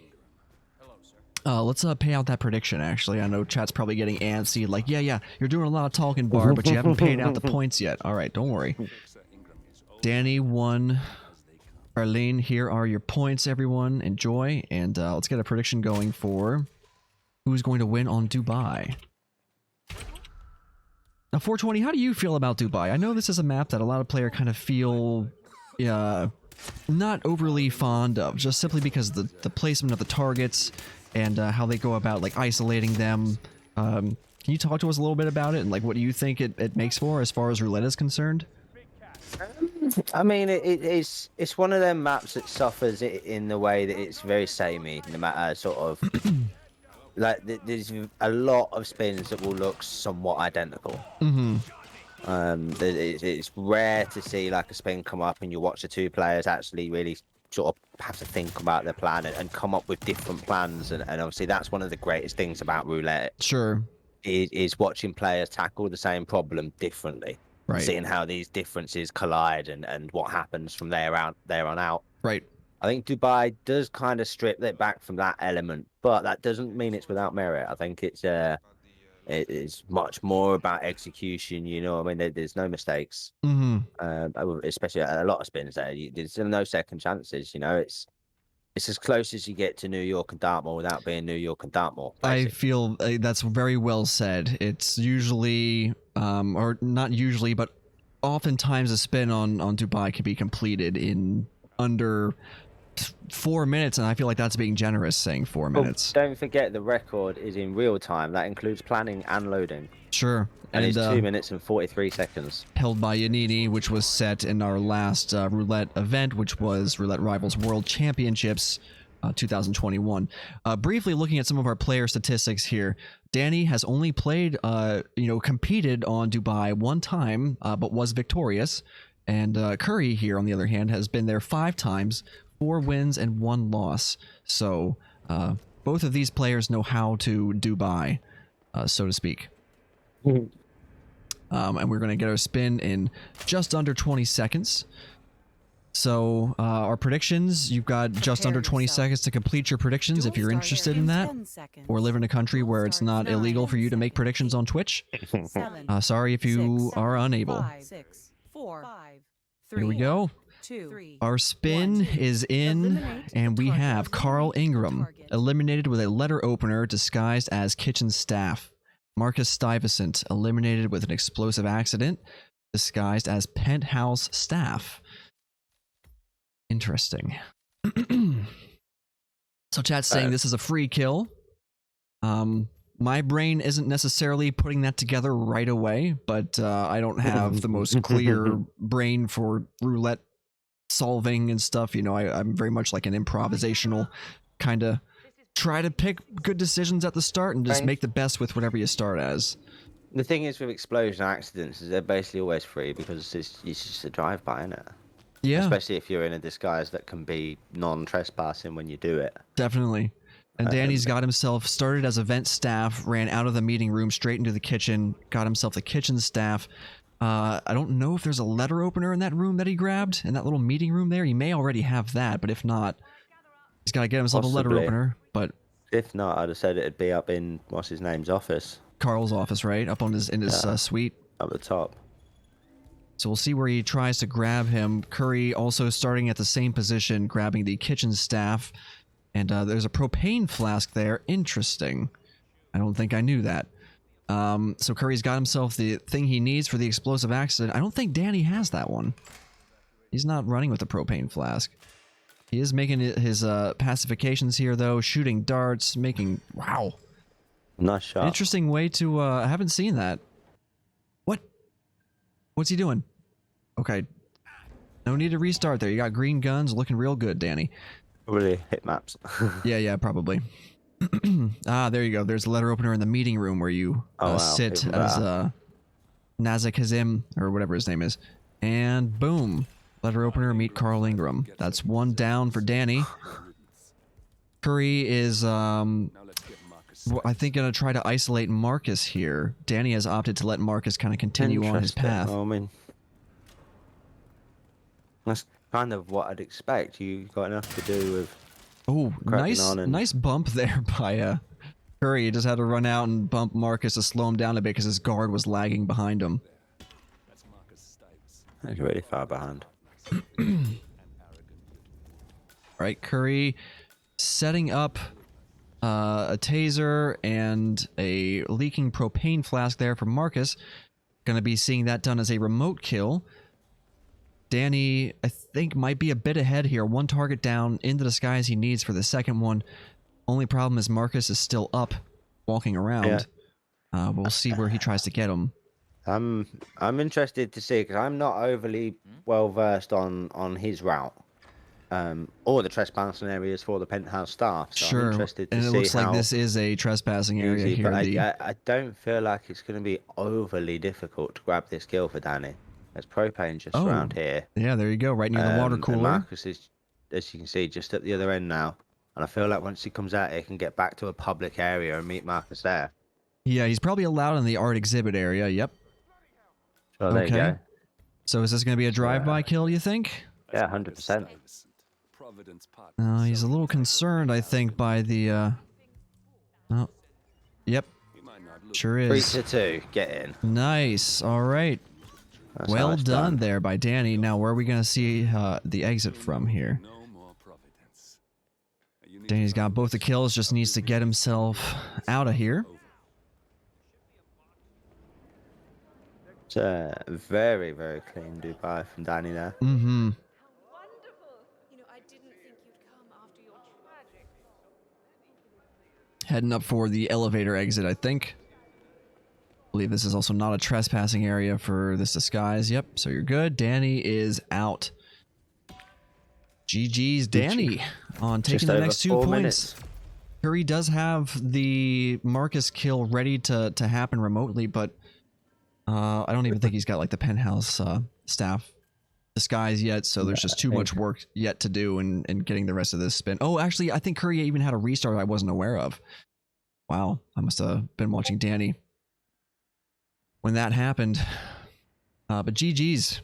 Let's pay out that prediction, actually. I know chat's probably getting antsy, like, yeah, you're doing a lot of talking, Barb, but you haven't paid out the points yet. Alright, don't worry. Danny won. Arlene, here are your points, everyone. Enjoy, and let's get a prediction going for who's going to win on Dubai. Now, 420, how do you feel about Dubai? I know this is a map that a lot of players kind of feel not overly fond of, just simply because the placement of the targets and how they go about like isolating them. Can you talk to us a little bit about it, and like what do you think it makes for as far as roulette is concerned? I mean, it's one of them maps that suffers in the way that it's very samey, no matter sort of like there's a lot of spins that will look somewhat identical. It's rare to see like a spin come up and you watch the two players actually really sort of have to think about their plan and come up with different plans, and obviously that's one of the greatest things about roulette. Sure. Is watching players tackle the same problem differently. Right. Seeing how these differences collide and what happens from there on out. Right. I think Dubai does kind of strip it back from that element, but that doesn't mean it's without merit. I think it is much more about execution. You know, I mean, there's no mistakes. Especially a lot of spins there. There's no second chances. You know, it's as close as you get to New York and Dartmoor without being New York and Dartmoor. Basically. I feel that's very well said. It's usually, or not usually, but oftentimes a spin on Dubai can be completed in under 4 minutes, and I feel like that's being generous saying 4 minutes. Don't forget the record is in real time. That includes planning and loading. Sure. And it's 2 minutes and 43 seconds. Held by Yanini, which was set in our last roulette event, which was Roulette Rivals World Championships 2021. Briefly looking at some of our player statistics here, Danny has only played, competed on Dubai 1 time, but was victorious. And Curry here, on the other hand, has been there 5 times, 4 wins and 1 loss. So both of these players know how to Dubai, so to speak. And we're going to get our spin in just under 20 seconds. So our predictions, you've got just under 20 seconds to complete your predictions if you're interested in that, or live in a country where it's not illegal for you to make predictions on Twitch. Sorry if you are unable. 4, Here we go. 2, Our spin is in, and we have Carl Ingram eliminated with a letter opener disguised as kitchen staff. Marcus Stuyvesant eliminated with an explosive accident disguised as penthouse staff. Interesting. So chat's saying this is a free kill. My brain isn't necessarily putting that together right away, but I don't have the most clear brain for roulette solving and stuff. You know, I'm very much like an improvisational kind of try to pick good decisions at the start and just make the best with whatever you start as. The thing is with explosion accidents is they're basically always free because it's just a drive-by, isn't it? Yeah. Especially if you're in a disguise that can be non-trespassing when you do it. Definitely. And Danny's got himself started as event staff, ran out of the meeting room straight into the kitchen, got himself the kitchen staff. I don't know if there's a letter opener in that room that he grabbed, in that little meeting room there. He may already have that, but if not, he's got to get himself a letter opener. But if not, I'd have said it'd be up in what's his name's office. Carl's office, right? Up on in his suite. Up the top. So we'll see where he tries to grab him. Curry also starting at the same position, grabbing the kitchen staff. And there's a propane flask there. Interesting. I don't think I knew that. So Curry's got himself the thing he needs for the explosive accident. I don't think Danny has that one. He's not running with the propane flask. He is making his pacifications here, though. Shooting darts, making... Wow. Nice shot. Interesting way to, I haven't seen that. What? What's he doing? Okay. No need to restart there. You got green guns looking real good, Danny. Really hit maps. Yeah, probably. Ah, there you go. There's a letter opener in the meeting room where you Wow, sit even as better. Nazak Hazim, or whatever his name is. And boom. Letter opener, meet Carl Ingram. That's one down for Danny. Curry is, I think, going to try to isolate Marcus here. Danny has opted to let Marcus kind of continue on his Interesting. path. Well, I mean, that's kind of what I'd expect. You got enough to do with. Oh, Cracking on and- nice bump there by Curry. He just had to run out and bump Marcus to slow him down a bit because his guard was lagging behind him. He's really far behind. Right, Curry setting up a taser and a leaking propane flask there for Marcus. Gonna be seeing that done as a remote kill. Danny, I think, might be a bit ahead here. One target down in the disguise he needs for the second one. Only problem is Marcus is still up, walking around. Yeah. We'll see where he tries to get him. I'm interested to see because I'm not overly well versed on his route, or the trespassing areas for the penthouse staff. So Sure, I'm interested to and it see looks like how this is a trespassing area easy, here. but I don't feel like it's going to be overly difficult to grab this kill for Danny. There's propane just around here. Yeah, there you go, right near the water And cooler. Marcus is, as you can see, just at the other end now. And I feel like once he comes out, he can get back to a public area and meet Marcus there. Yeah, he's probably allowed in the art exhibit area. Yep. So there you go. So is this going to be a drive-by kill, you think? Yeah, 100%. He's a little concerned, I think, by the, Oh, yep. Sure is. 3 to 2, get in. Nice. All right. That's how Well it's done there by Danny. Now, where are we going to see the exit from here? Danny's got both the kills, just needs to get himself out of here. It's a very, very clean Dubai from Danny there. Mm-hmm. Wonderful. You know, I didn't think you'd come after your tragic. Heading up for the elevator exit, I think. I believe this is also not a trespassing area for this disguise. Yep, so you're good. Danny is out. GG's Danny on taking Just the over next 2 4 points. minutes. Curry does have the Marcus kill ready to happen remotely, but I don't even think he's got like the penthouse staff disguise yet, so there's just too much work yet to do in getting the rest of this spin. Oh, actually, I think Curry even had a restart I wasn't aware of. Wow, I must have been watching Danny when that happened. But GG's.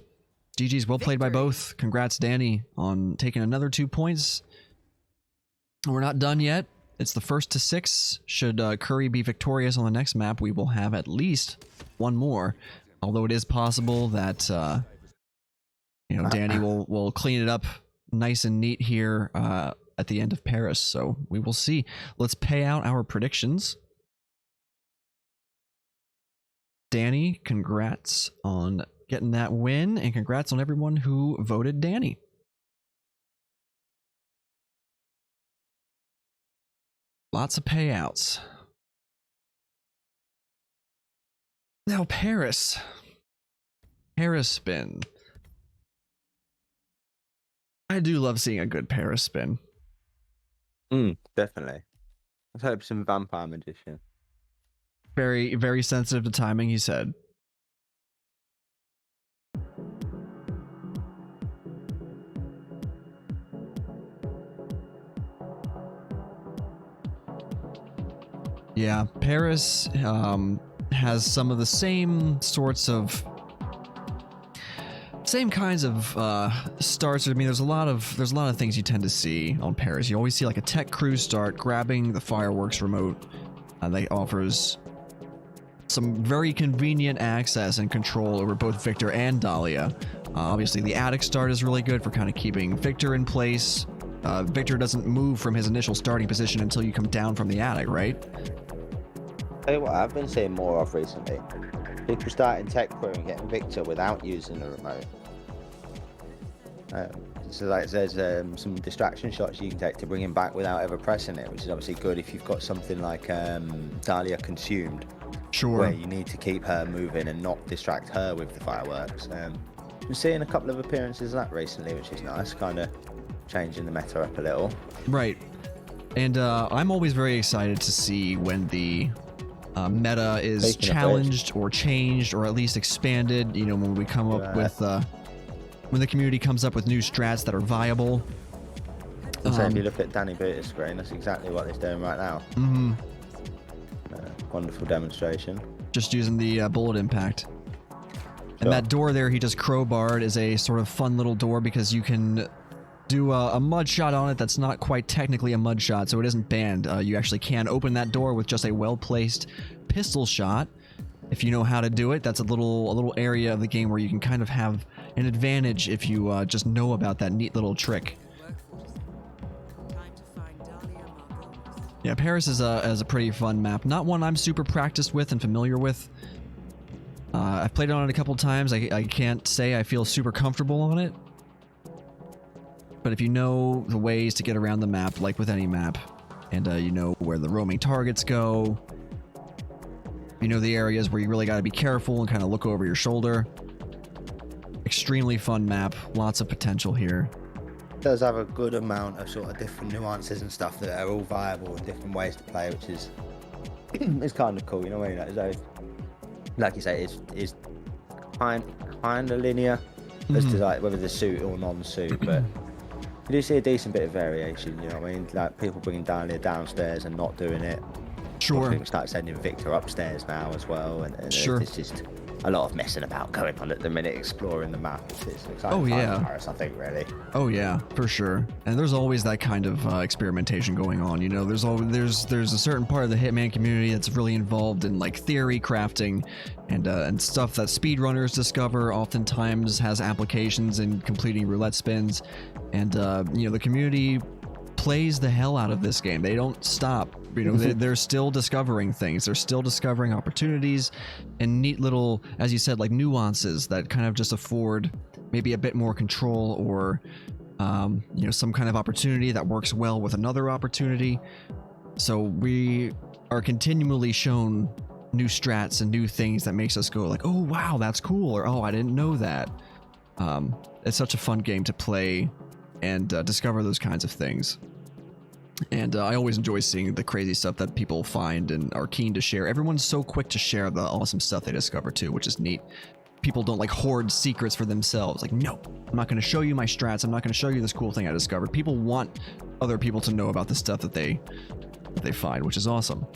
GG's, well played by both. Congrats, Danny, on taking another 2 points. We're not done yet. It's the first to 6. Should Curry be victorious on the next map, we will have at least one more. Although it is possible that Danny will clean it up nice and neat here at the end of Paris. So we will see. Let's pay out our predictions. Danny, congrats on getting that win, and congrats on everyone who voted Danny. Lots of payouts. Now Paris. Paris spin. I do love seeing a good Paris spin. Definitely. Let's hope some Vampire Magician. Very, very sensitive to timing, he said. Yeah, Paris has some of the same sorts of kinds of starts. I mean, there's a lot of things you tend to see on Paris. You always see like a tech crew start grabbing the fireworks remote. That offers some very convenient access and control over both Victor and Dahlia. Obviously, the attic start is really good for kind of keeping Victor in place. Victor doesn't move from his initial starting position until you come down from the attic, right? Tell you what, I've been seeing more of recently. People starting tech crew and getting Victor without using the remote. So like there's some distraction shots you can take to bring him back without ever pressing it, which is obviously good if you've got something like Dahlia Consumed, Sure. where you need to keep her moving and not distract her with the fireworks. Been seeing a couple of appearances of that recently, which is nice, kind of changing the meta up a little. Right. And I'm always very excited to see when the meta is Speaking of challenged or changed or at least expanded. You know, when we come up with, when the community comes up with new strats that are viable. So if you look at DaniButa's screen, that's exactly what he's doing right now. Mm-hmm. Wonderful demonstration. Just using the bullet impact. Sure. And that door there he just crowbarred is a sort of fun little door because you can do a mud shot on it that's not quite technically a mud shot, so it isn't banned. You actually can open that door with just a well-placed pistol shot. If you know how to do it, that's a little area of the game where you can kind of have an advantage if you just know about that neat little trick. Yeah, Paris is a pretty fun map. Not one I'm super practiced with and familiar with. I've played on it a couple times. I can't say I feel super comfortable on it. But if you know the ways to get around the map, like with any map, and you know where the roaming targets go, you know the areas where you really got to be careful and kind of look over your shoulder. Extremely fun map. Lots of potential here. It does have a good amount of sort of different nuances and stuff that are all viable and different ways to play, which is it's kind of cool. You know what I mean? Like you say, it's kind of linear as to like whether the suit or non-suit, but you do see a decent bit of variation. You know what I mean? Like people bringing Dahlia downstairs and not doing it. Sure. People start sending Victor upstairs now as well, and Sure. It's just a lot of messing about going on at the minute, exploring the map. It's exciting. Oh, yeah. Paris, I think, really. Oh yeah, for sure. And there's always that kind of experimentation going on. You know, there's a certain part of the Hitman community that's really involved in like theory crafting and stuff that speedrunners discover. Oftentimes has applications in completing roulette spins, and you know the community plays the hell out of this game. They don't stop. You know, they're still discovering things. They're still discovering opportunities and neat little, as you said, like nuances that kind of just afford maybe a bit more control or, you know, some kind of opportunity that works well with another opportunity. So we are continually shown new strats and new things that makes us go like, oh, wow, that's cool. Or, oh, I didn't know that. It's such a fun game to play and discover those kinds of things. And I always enjoy seeing the crazy stuff that people find and are keen to share. Everyone's so quick to share the awesome stuff they discover too, which is neat. People don't like hoard secrets for themselves. Like, no, I'm not going to show you my strats. I'm not going to show you this cool thing I discovered. People want other people to know about the stuff that they find, which is awesome.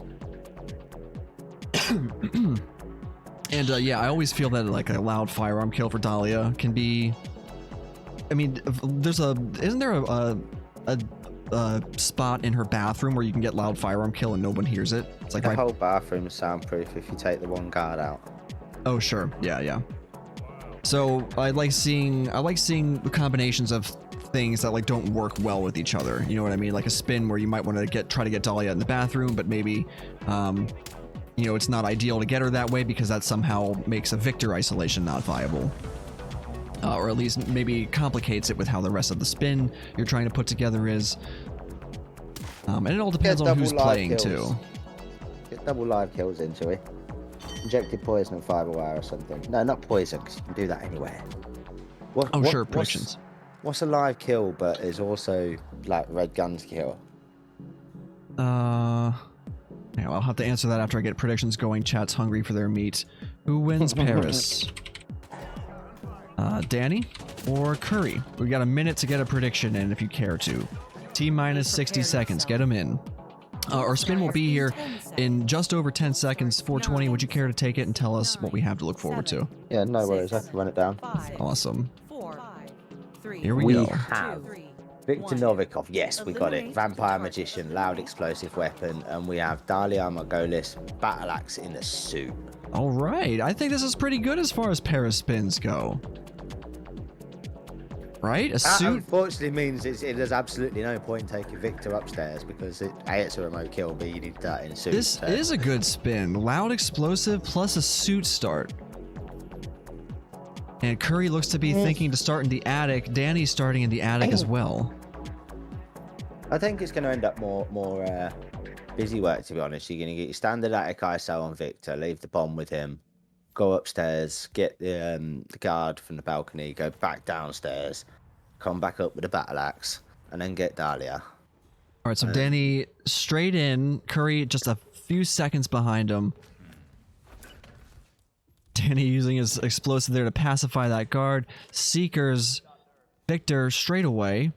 And yeah, I always feel that like a loud firearm kill for Dahlia can be. I mean, isn't there a spot in her bathroom where you can get loud firearm kill and no one hears it? It's like The whole bathroom is soundproof if you take the one guard out. Oh sure, yeah. So I like seeing the combinations of things that like don't work well with each other. You know what I mean? Like a spin where you might want to try to get Dahlia in the bathroom, but maybe you know, it's not ideal to get her that way because that somehow makes a Victor isolation not viable. Or at least maybe complicates it with how the rest of the spin you're trying to put together is. And it all depends on who's playing too. Get double live kills into it. Injected poison and fiber wire or something. No, not poison, because you can do that anywhere. Sure, predictions. What's a live kill but is also like red guns kill? Yeah, I'll have to answer that after I get predictions going. Chat's hungry for their meat. Who wins Paris? Danny or Curry? We got a minute to get a prediction in if you care to. T-minus 60 seconds. Get them in. Our spin will be here in just over 10 seconds. 420. Would you care to take it and tell us what we have to look forward to? Yeah, no worries. I can run it down. Awesome. Here We go. have Victor Novikov. Yes, we got it. Vampire Magician, loud explosive weapon, and we have Dahlia Margolis, battle axe in a suit. All right. I think this is pretty good as far as Paris spins go. Right? A That suit? unfortunately means there's absolutely no point taking Victor upstairs because it's a remote kill, but you need that in a suit. This is a good spin. Loud explosive plus a suit start. And Curry looks to be thinking to start in the attic. Danny's starting in the attic as well. I think it's going to end up more busy work, to be honest. You're going to get your standard attic ISO on Victor, leave the bomb with him, go upstairs, get the guard from the balcony, go back downstairs, come back up with a battle axe, and then get Dahlia. All right, so Danny straight in, Curry just a few seconds behind him. Danny using his explosive there to pacify that guard. Seekers Victor straight away.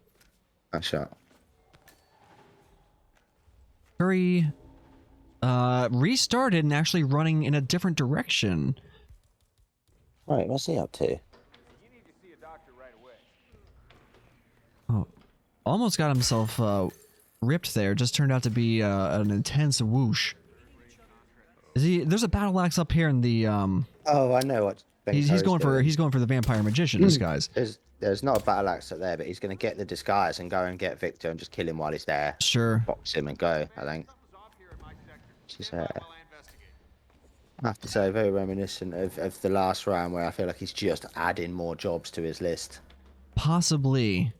Nice shot. Curry restarted and actually running in a different direction. Right, what's he up to? Oh, almost got himself ripped there. Just turned out to be an intense whoosh. Is he? There's a battle axe up here in the. Oh, I know what. He's going for the vampire magician disguise. There's not a battle axe up there, but he's going to get the disguise and go and get Victor and just kill him while he's there. Sure. Box him and go. I think. Which is, I have to say, very reminiscent of the last round where I feel like he's just adding more jobs to his list. Possibly.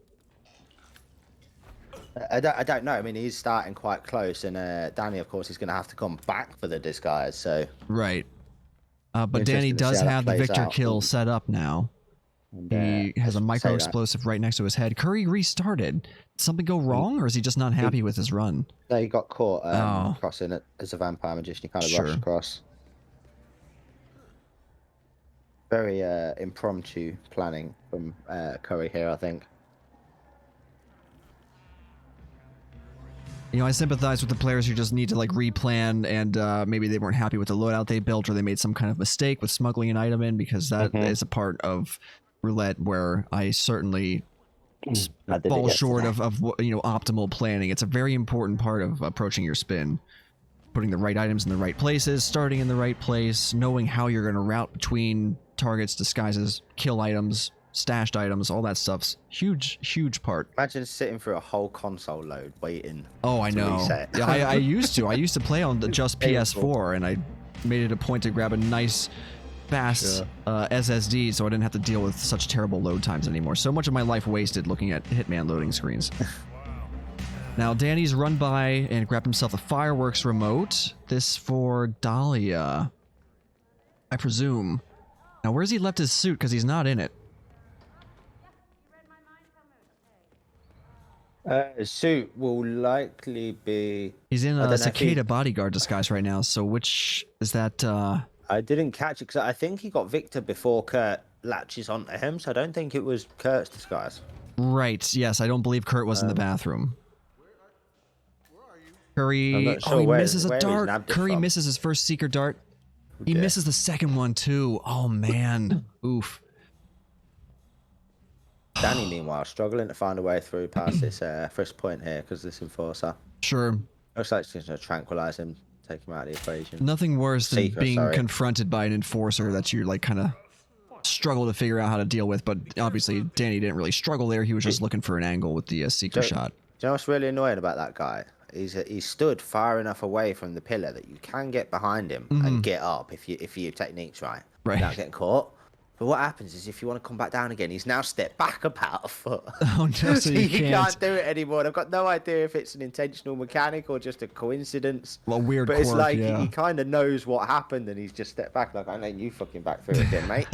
I don't know. I mean, he's starting quite close, and Danny, of course, is going to have to come back for the disguise. So right. But Danny interesting to does see how that have the plays Victor out. kill set up now. And, He has a say micro that. explosive right next to his head. Curry restarted. Did something go wrong, or is he just not happy with his run? No, he got caught Oh. crossing it as a vampire magician. He kind of Sure. rushed across. Very impromptu planning from Curry here, I think. You know, I sympathize with the players who just need to like replan and maybe they weren't happy with the loadout they built or they made some kind of mistake with smuggling an item in, because that is a part of roulette where I certainly I did it fall short yesterday. of optimal planning. It's a very important part of approaching your spin. Putting the right items in the right places, starting in the right place, knowing how you're going to route between targets, disguises, kill items, stashed items, all that stuff's huge part. Imagine sitting through a whole console load waiting. Oh, I to know. reset. Yeah, I used to play on the just PS4, and I made it a point to grab a nice, fast SSD, so I didn't have to deal with such terrible load times anymore. So much of my life wasted looking at Hitman loading screens. Now, Danny's run by and grabbed himself a fireworks remote. This for Dahlia, I presume. Now, where's he left his suit? Because he's not in it. Suit will likely be... He's in I don't a know if he- cicada bodyguard disguise right now, so which is that... I didn't catch it because I think he got Victor before Kurt latches onto him, so I don't think it was Kurt's disguise. Right, yes, I don't believe Kurt was in the bathroom. I'm Curry... not sure oh, he where- misses a where he's dart. nabbed it Curry from. misses his first seeker dart. He Yeah. misses the second one, too. Oh, man. Oof. Danny, meanwhile, struggling to find a way through past this first point here because this enforcer. Sure. Looks like it's going to tranquilize him, take him out of the equation. Nothing worse than Seeker, being sorry. confronted by an enforcer that you, like, kind of struggle to figure out how to deal with, but obviously Danny didn't really struggle there. He was just looking for an angle with the seeker Do- shot. Do you know what's really annoying about that guy? He's stood far enough away from the pillar that you can get behind him and get up if your technique's right. Right. Without getting caught. But what happens is if you want to come back down again, he's now stepped back about a foot. Oh, no, so you can't. do it anymore. And I've got no idea if it's an intentional mechanic or just a coincidence. Well, weird But it's quirk, like yeah. he kind of knows what happened and he's just stepped back like, I'm letting you fucking back through again, mate.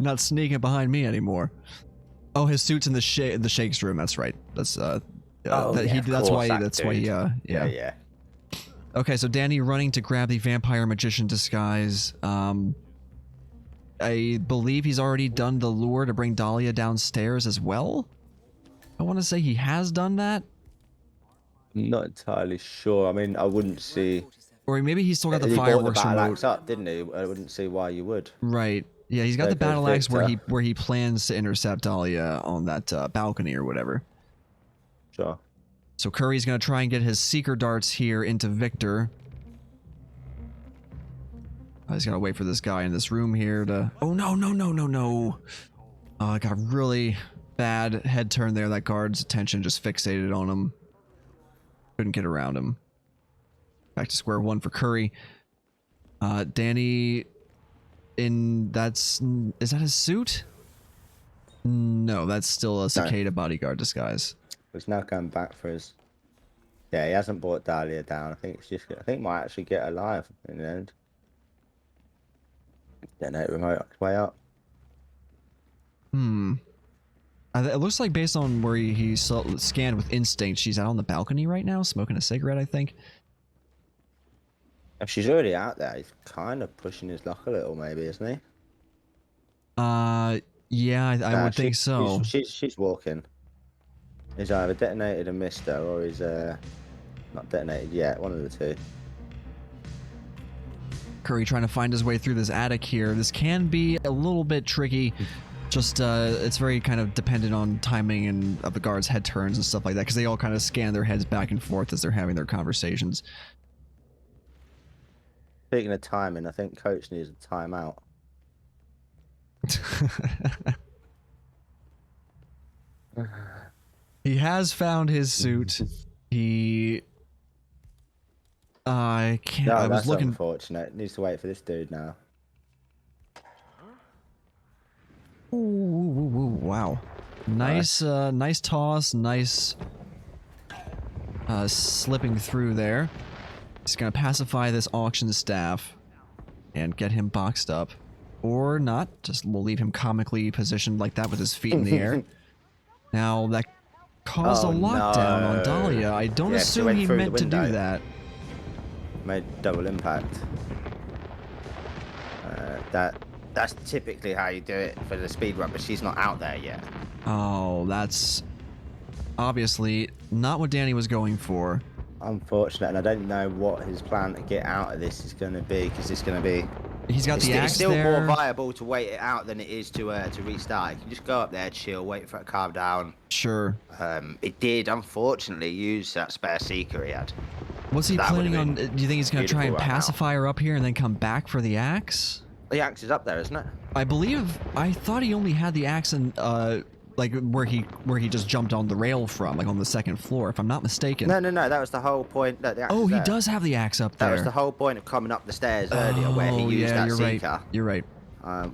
Not sneaking behind me anymore. Oh, his suit's in the Shakes room. That's right. That's Oh, that yeah, he of that's course, why that that's why dude. he yeah. Okay, so Danny running to grab the vampire magician disguise. I believe he's already done the lure to bring Dahlia downstairs as well. I want to say he has done that, Not entirely sure. I mean, I wouldn't see. or maybe he's still got the He bought fireworks battle remote. axe up, didn't he? I wouldn't see why you would. Right. Yeah, he's got There the battle goes axe Victor. where he plans to intercept Dahlia on that balcony or whatever. Sure. So Curry's going to try and get his seeker darts here into Victor. He's got to wait for this guy in this room here to... Oh, no. Oh, I got a really bad head turn there. That guard's attention just fixated on him. Couldn't get around him. Back to square one for Curry. Danny in that's is that his suit? No, that's still a cicada bodyguard disguise. He's now going back for his. Yeah, he hasn't brought Dahlia down. I think it's just. I think he might actually get alive in the end. Detonate remote way up. It looks like based on where he scanned with instinct, she's out on the balcony right now, smoking a cigarette, I think. If she's already out there, he's kind of pushing his luck a little, maybe, isn't he? Yeah, I would think so. She's walking. He's either detonated and missed her, or he's not detonated yet. One of the two. Curry trying to find his way through this attic here. This can be a little bit tricky. Just, it's very kind of dependent on timing and of the guards' head turns and stuff like that, because they all kind of scan their heads back and forth as they're having their conversations. Speaking of timing, I think Coach needs a timeout. He has found his suit. He... I can't... No, I was that's looking... unfortunate. Needs to wait for this dude now. Ooh, wow. Nice, nice toss, nice slipping through there. He's gonna pacify this auction staff and get him boxed up. Or not, just we'll leave him comically positioned like that with his feet in the air. Now, that caused a lockdown on Dahlia. I don't assume he meant to do that. Made double impact. That's typically how you do it for the speed run, but she's not out there yet. Oh, that's obviously not what Danny was going for. Unfortunate, and I don't know what his plan to get out of this is going to be, because it's going to be... He's got the axe there. It's there. still more viable to wait it out than it is to restart. You can just go up there, chill, wait for it to calm down. Sure. It did, unfortunately, use that spare seeker he had. What's he planning on? Do you think he's going to try and pacify her up here and then come back for the axe? The axe is up there, isn't it? I thought he only had the axe in, like where he just jumped on the rail from, like on the second floor, if I'm not mistaken. No, that was the whole point. That the axe he does have the axe up there. That was the whole point of coming up the stairs earlier, where he used that seeker. You're right.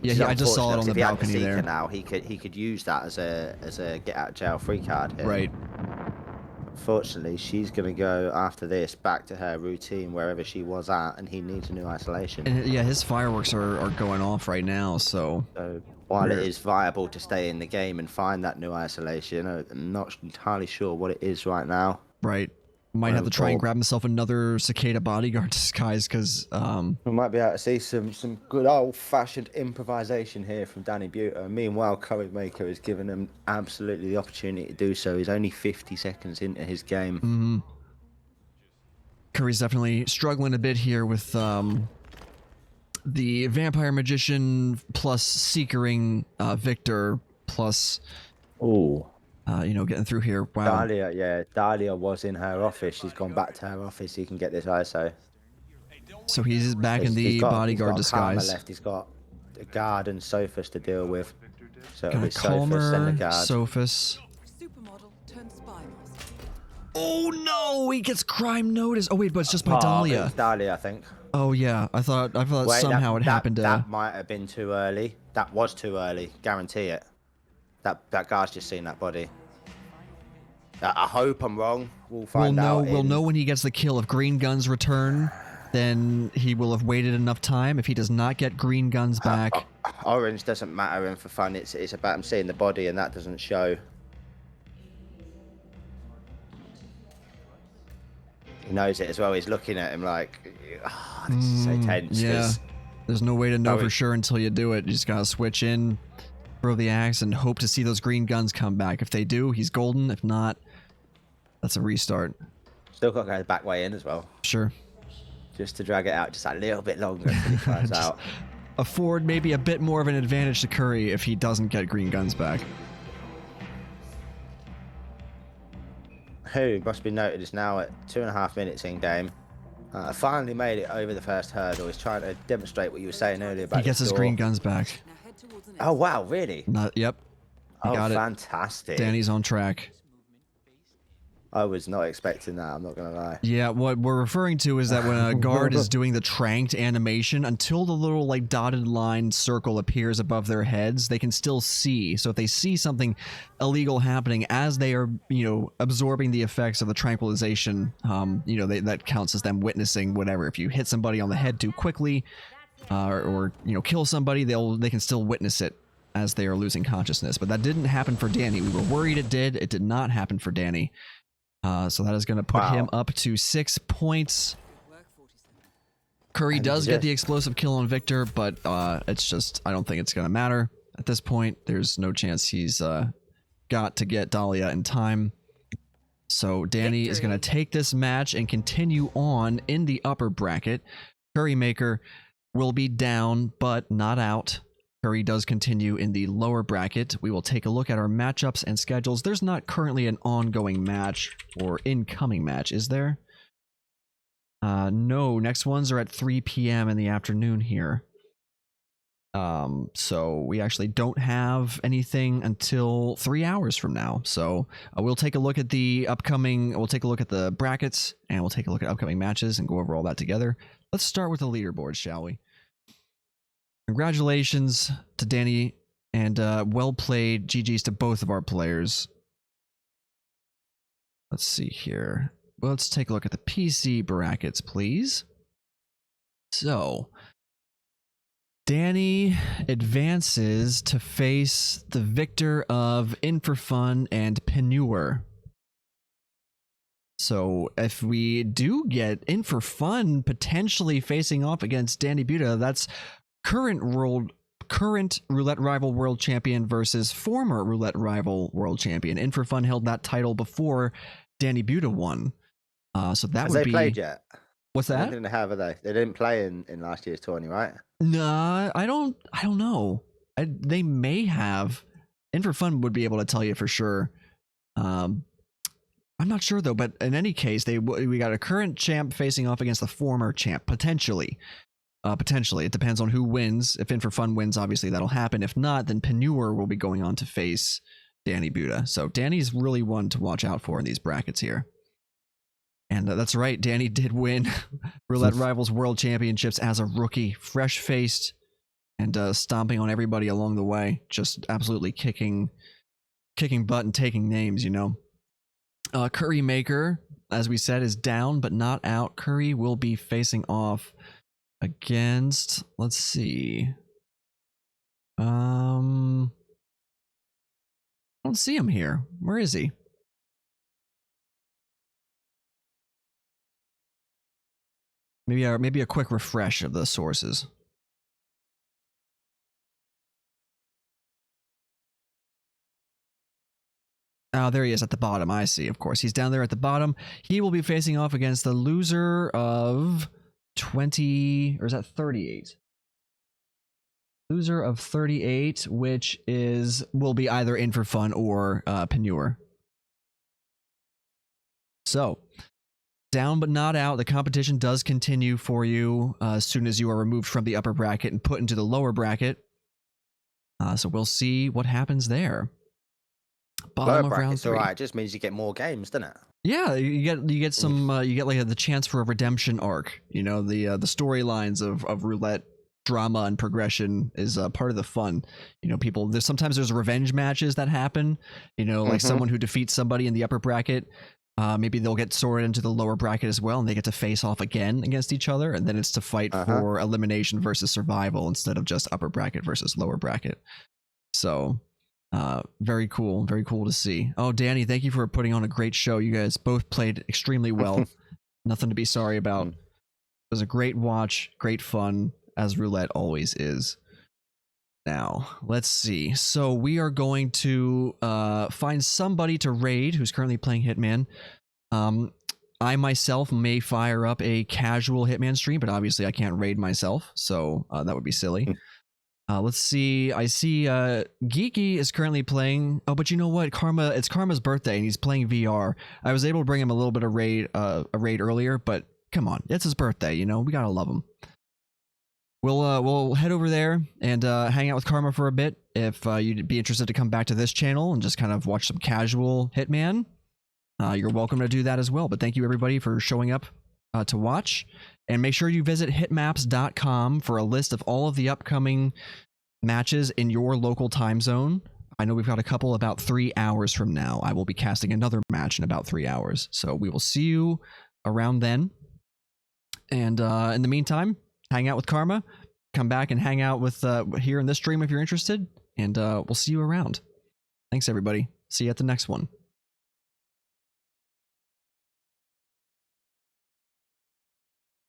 Yeah, I just saw it on the balcony there. Now he could use that as a get out of jail free card here. Right. Unfortunately, she's going to go after this back to her routine wherever she was at, and he needs a new isolation. And yeah, his fireworks are going off right now, so while it is viable to stay in the game and find that new isolation, I'm not entirely sure what it is right now. Right. Might have to try and grab himself another cicada bodyguard disguise, because we might be able to see some good old-fashioned improvisation here from DaniButa. Meanwhile, CurryMaker is giving him absolutely the opportunity to do so. He's only 50 seconds into his game. Curry's definitely struggling a bit here with the vampire magician plus seekering Victor plus getting through here. Wow. Dahlia was in her office. She's gone back to her office. He can get this ISO. So he's back in the bodyguard disguise. Left. He's got a guard and Sophus to deal with. So Gonna it's Calmer, Sophus and the guard. Sophus. Oh no! He gets crime notice. Oh wait, but it's just by Dahlia. It's Dahlia, I think. Oh yeah, I thought somehow it happened. That might have been too early. That was too early. Guarantee it. That guy's just seen that body. I hope I'm wrong. We'll find out. We'll know when he gets the kill. If green guns return, then he will have waited enough time. If he does not get green guns back, orange doesn't matter him for fun. It's about him seeing the body, and that doesn't show. He knows it as well. He's looking at him like, this is so tense. Yeah, there's no way to know for sure until you do it. You just gotta switch in, throw the axe, and hope to see those green guns come back. If they do, he's golden. If not, that's a restart. Still got to go the back way in as well. Sure. Just to drag it out just a little bit longer until he finds out. Afford maybe a bit more of an advantage to Curry if he doesn't get green guns back. Who must be noted is now at 2.5 minutes in game. Finally made it over the first hurdle. He's trying to demonstrate what you were saying earlier about. He gets his green guns back. Oh wow, really? Yep. He got fantastic. Danny's on track. I was not expecting that. I'm not gonna lie. Yeah, what we're referring to is that when a guard is doing the tranked animation, until the little like dotted line circle appears above their heads, they can still see. So if they see something illegal happening as they are, absorbing the effects of the tranquilization, that counts as them witnessing whatever. If you hit somebody on the head too quickly, or kill somebody, they can still witness it as they are losing consciousness. But that didn't happen for Danny. We were worried it did. It did not happen for Danny. So that is going to put him up to 6 points. Curry does get the explosive kill on Victor, but it's just, I don't think it's going to matter. At this point, there's no chance he's got to get Dahlia in time. So Danny is going to take this match and continue on in the upper bracket. CurryMaker will be down, but not out. Curry does continue in the lower bracket. We will take a look at our matchups and schedules. There's not currently an ongoing match or incoming match, is there? No, next ones are at 3 p.m. in the afternoon here. So we actually don't have anything until 3 hours from now. So we'll take a look at the brackets, and we'll take a look at upcoming matches and go over all that together. Let's start with the leaderboard, shall we? Congratulations to Danny, and well played. GG's to both of our players. Let's see here. Well, let's take a look at the PC brackets, please. So, Danny advances to face the victor of In For Fun and Penure. So if we do get In For Fun potentially facing off against DaniButa, that's current Roulette Rival World Champion versus former Roulette Rival World Champion. In For Fun held that title before DaniButa won. So that would be... Have they played yet? What's that? I think they have, have they? They didn't play in last year's tourney, right? Nah, I don't know. They may have. In For Fun would be able to tell you for sure. I'm not sure though, but in any case, we got a current champ facing off against the former champ, potentially. Potentially. It depends on who wins. If In For Fun wins, obviously that'll happen. If not, then Penure will be going on to face DaniButa. So Danny's really one to watch out for in these brackets here. And that's right, Danny did win Roulette Rivals World Championships as a rookie, fresh-faced, and stomping on everybody along the way. Just absolutely kicking butt and taking names, CurryMaker, as we said, is down but not out. Curry will be facing off against, let's see. I don't see him here. Where is he? Maybe a quick refresh of the sources. Oh, there he is at the bottom. I see, of course. He's down there at the bottom. He will be facing off against the loser of 20, or is that 38? Loser of 38, which will be either In For Fun or Penure. So, down but not out. The competition does continue for you as soon as you are removed from the upper bracket and put into the lower bracket. So we'll see what happens there. Bottom of round 3. Alright, it just means you get more games, doesn't it? Yeah, you get some like the chance for a redemption arc. The storylines of roulette drama and progression is part of the fun. Sometimes there's revenge matches that happen. Like someone who defeats somebody in the upper bracket. Maybe they'll get sorted into the lower bracket as well, and they get to face off again against each other, and then it's to fight for elimination versus survival instead of just upper bracket versus lower bracket. So, very cool to see. Oh, Danny, thank you for putting on a great show. You guys both played extremely well. Nothing to be sorry about. It was a great watch, great fun, as roulette always is. Now, let's see. So we are going to find somebody to raid who's currently playing Hitman. I myself may fire up a casual Hitman stream, but obviously I can't raid myself, so that would be silly. Let's see. I see Geeky is currently playing. Oh, but you know what? It's Karma's birthday, and he's playing VR. I was able to bring him a little bit of a raid earlier, but come on, it's his birthday. We gotta love him. We'll head over there and hang out with Karma for a bit. If you'd be interested to come back to this channel and just kind of watch some casual Hitman, you're welcome to do that as well. But thank you everybody for showing up to watch. And make sure you visit hitmaps.com for a list of all of the upcoming matches in your local time zone. I know we've got a couple about 3 hours from now. I will be casting another match in about 3 hours. So we will see you around then. And in the meantime, hang out with Karma. Come back and hang out with here in this stream if you're interested. And we'll see you around. Thanks, everybody. See you at the next one.